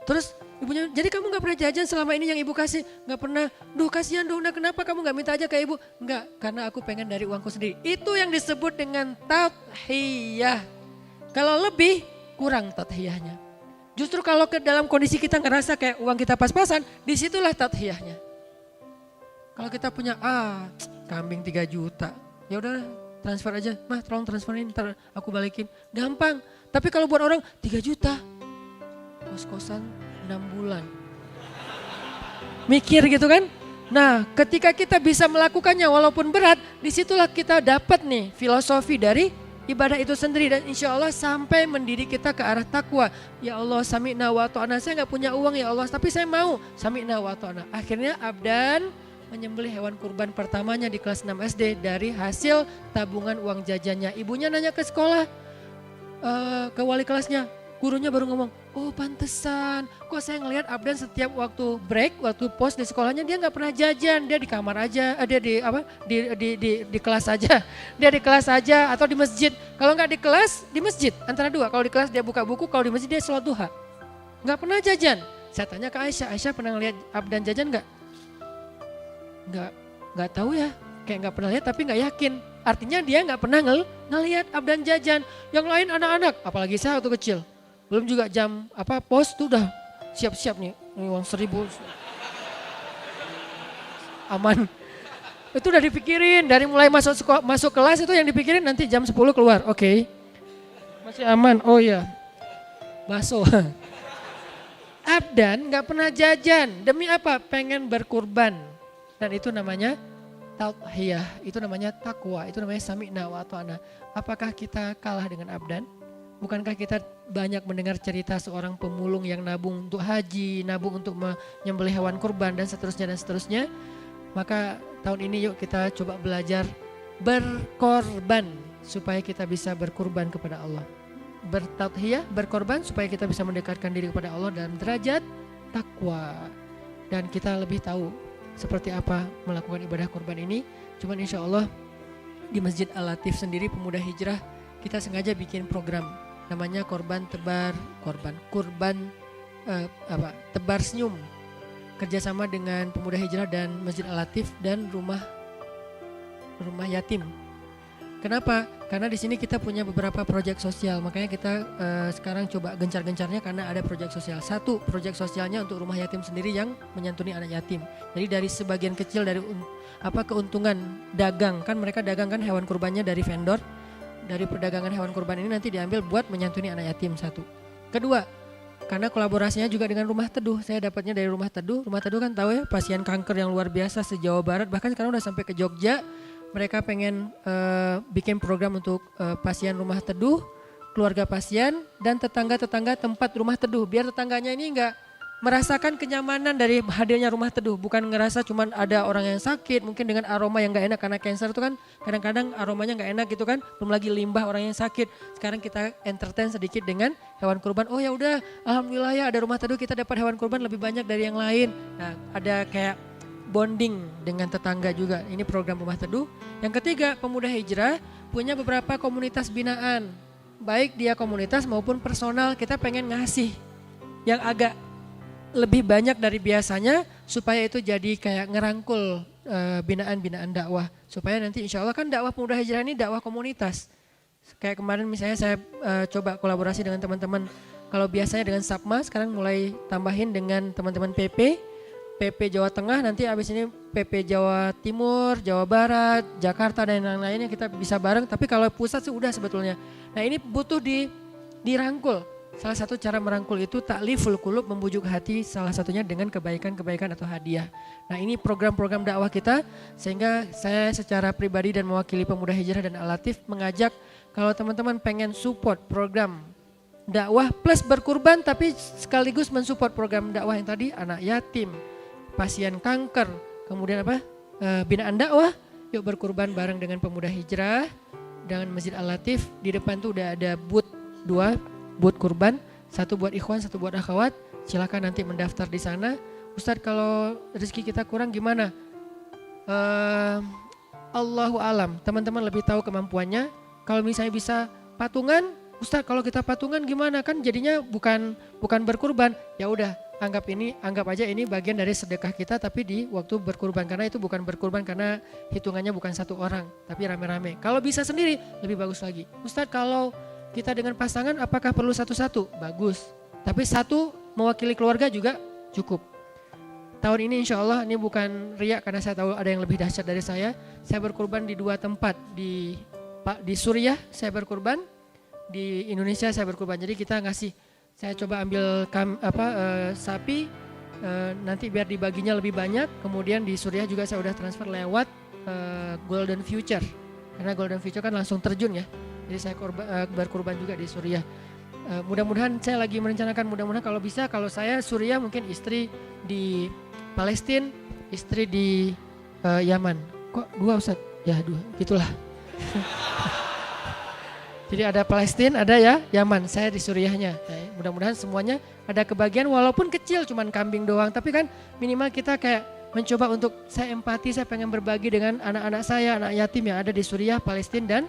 Terus ibunya, jadi kamu nggak pernah jajan selama ini yang ibu kasih? Nggak pernah. Duh kasihan dong, nah kenapa kamu nggak minta aja ke ibu? Nggak, karena aku pengen dari uangku sendiri. Itu yang disebut dengan tadhiyah. Kalau lebih, kurang tadhiyahnya. Justru kalau ke dalam kondisi kita ngerasa kayak uang kita pas-pasan, disitulah tadhiyahnya. Kalau kita punya, kambing 3 juta, ya udah transfer aja, mah tolong transferin, ntar aku balikin. Gampang, tapi kalau buat orang 3 juta, kos-kosan 6 bulan. Mikir gitu kan? Nah ketika kita bisa melakukannya walaupun berat, disitulah kita dapat nih filosofi dari ibadah itu sendiri. Dan insya Allah sampai mendidik kita ke arah takwa. Ya Allah sami'na wa ta'na, saya gak punya uang ya Allah, tapi saya mau sami'na wa ta'na. Akhirnya Abdan menyembelih hewan kurban pertamanya di kelas 6 SD dari hasil tabungan uang jajannya. Ibunya nanya ke sekolah, ke wali kelasnya, gurunya baru ngomong, pantesan kok saya ngelihat Abdan setiap waktu break, waktu pos di sekolahnya dia nggak pernah jajan, dia di kamar aja, dia di kelas aja, dia di kelas aja atau di masjid. Kalau nggak di kelas, di masjid, antara dua. Kalau di kelas dia buka buku, kalau di masjid dia sholat duha. Nggak pernah jajan. Saya tanya ke Aisyah pernah ngelihat Abdan jajan nggak? Nggak tahu ya, kayak nggak pernah lihat tapi nggak yakin. Artinya dia nggak pernah ngelihat Abdan jajan. Yang lain anak-anak, apalagi saya waktu kecil, belum juga jam pos tuh udah siap-siap nih uang 1.000 aman. Itu udah dipikirin dari mulai masuk kelas itu yang dipikirin nanti jam 10 keluar. Oke. Masih aman. Oh iya. Bakso. Abdan nggak pernah jajan. Demi apa? Pengen berkurban. Dan itu namanya tauhiyah. Itu namanya takwa. Itu namanya sami'na wa ata'na. Apakah kita kalah dengan abdan? Bukankah kita banyak mendengar cerita seorang pemulung yang nabung untuk haji, nabung untuk menyembelih hewan kurban dan seterusnya dan seterusnya. Maka tahun ini yuk kita coba belajar berkorban supaya kita bisa berkurban kepada Allah. Bertauhiyah, berkorban supaya kita bisa mendekatkan diri kepada Allah dalam derajat takwa. Dan kita lebih tahu seperti apa melakukan ibadah kurban ini. Cuman insya Allah di Masjid Al-Latif sendiri Pemuda Hijrah kita sengaja bikin program namanya kurban tebar senyum, kerjasama dengan Pemuda Hijrah dan Masjid Al-Latif dan rumah yatim. Kenapa? Karena di sini kita punya beberapa proyek sosial, makanya kita sekarang coba gencar-gencarnya karena ada proyek sosial. Satu, proyek sosialnya untuk rumah yatim sendiri yang menyantuni anak yatim. Jadi dari sebagian kecil dari keuntungan dagang, kan mereka dagang kan hewan kurbannya dari vendor. Dari perdagangan hewan kurban ini nanti diambil buat menyantuni anak yatim. Satu. Kedua, karena kolaborasinya juga dengan Rumah Teduh. Saya dapatnya dari Rumah Teduh. Rumah Teduh kan tahu ya, pasien kanker yang luar biasa se-Jawa Barat, bahkan sekarang udah sampai ke Jogja. Mereka pengen bikin program untuk pasien Rumah Teduh, keluarga pasien dan tetangga-tetangga tempat Rumah Teduh. Biar tetangganya ini enggak merasakan kenyamanan dari hadirnya Rumah Teduh. Bukan ngerasa cuman ada orang yang sakit, mungkin dengan aroma yang gak enak. Karena cancer itu kan kadang-kadang aromanya gak enak gitu kan. Belum lagi limbah orang yang sakit. Sekarang kita entertain sedikit dengan hewan kurban. Oh ya udah, alhamdulillah ya ada Rumah Teduh, kita dapat hewan kurban lebih banyak dari yang lain. Nah ada kayak bonding dengan tetangga juga. Ini program Rumah Teduh. Yang ketiga, Pemuda Hijrah punya beberapa komunitas binaan. Baik dia komunitas maupun personal, kita pengen ngasih yang agak lebih banyak dari biasanya supaya itu jadi kayak ngerangkul binaan-binaan dakwah. Supaya nanti insya Allah kan dakwah Pemuda Hijrah ini dakwah komunitas. Kayak kemarin misalnya saya coba kolaborasi dengan teman-teman. Kalau biasanya dengan Sapma, sekarang mulai tambahin dengan teman-teman PP Jawa Tengah, nanti abis ini PP Jawa Timur, Jawa Barat, Jakarta dan lain-lainnya kita bisa bareng. Tapi kalau pusat sih udah sebetulnya. Nah ini butuh dirangkul. Salah satu cara merangkul itu takliful qulub, membujuk hati, salah satunya dengan kebaikan-kebaikan atau hadiah. Nah ini program-program dakwah kita, sehingga saya secara pribadi dan mewakili Pemuda Hijrah dan Al-Latif mengajak kalau teman-teman pengen support program dakwah plus berkurban tapi sekaligus mensupport program dakwah yang tadi, anak yatim, pasien kanker, kemudian binaan dakwah, yuk berkurban bareng dengan Pemuda Hijrah dengan Masjid Al-Latif. Di depan tuh udah ada booth 2 buat kurban, satu buat ikhwan, satu buat akhwat. Silakan nanti mendaftar di sana. Ustadz kalau rezeki kita kurang gimana? Allahu alam, teman-teman lebih tahu kemampuannya. Kalau misalnya bisa patungan, Ustadz kalau kita patungan gimana? Kan jadinya bukan berkurban. Ya udah, anggap aja ini bagian dari sedekah kita tapi di waktu berkurban. Karena itu bukan berkurban karena hitungannya bukan satu orang, tapi rame-rame. Kalau bisa sendiri lebih bagus lagi. Ustadz kalau kita dengan pasangan apakah perlu satu-satu? Bagus. Tapi satu mewakili keluarga juga cukup. Tahun ini insya Allah ini bukan riak karena saya tahu ada yang lebih dahsyat dari saya. Saya berkurban di 2 tempat. Di Suriah saya berkurban, di Indonesia saya berkurban. Jadi kita saya coba ambil sapi, nanti biar dibaginya lebih banyak. Kemudian di Suriah juga saya udah transfer lewat Golden Future. Karena Golden Future kan langsung terjun ya. Jadi saya berkurban juga di Suriah. Mudah-mudahan saya lagi merencanakan, mudah-mudahan kalau bisa, kalau saya Suriah mungkin istri di Palestina, istri di Yaman. Kok 2 Ustaz? Ya 2, gitulah. Jadi ada Palestina, ada ya Yaman, saya di Suriahnya. Nah, mudah-mudahan semuanya ada kebagian walaupun kecil, cuman kambing doang. Tapi kan minimal kita kayak mencoba untuk saya empati, saya pengen berbagi dengan anak-anak saya, anak yatim yang ada di Suriah, Palestina dan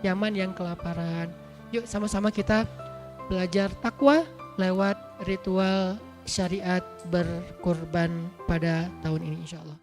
Yaman yang kelaparan. Yuk sama-sama kita belajar takwa lewat ritual syariat berkurban pada tahun ini insya Allah.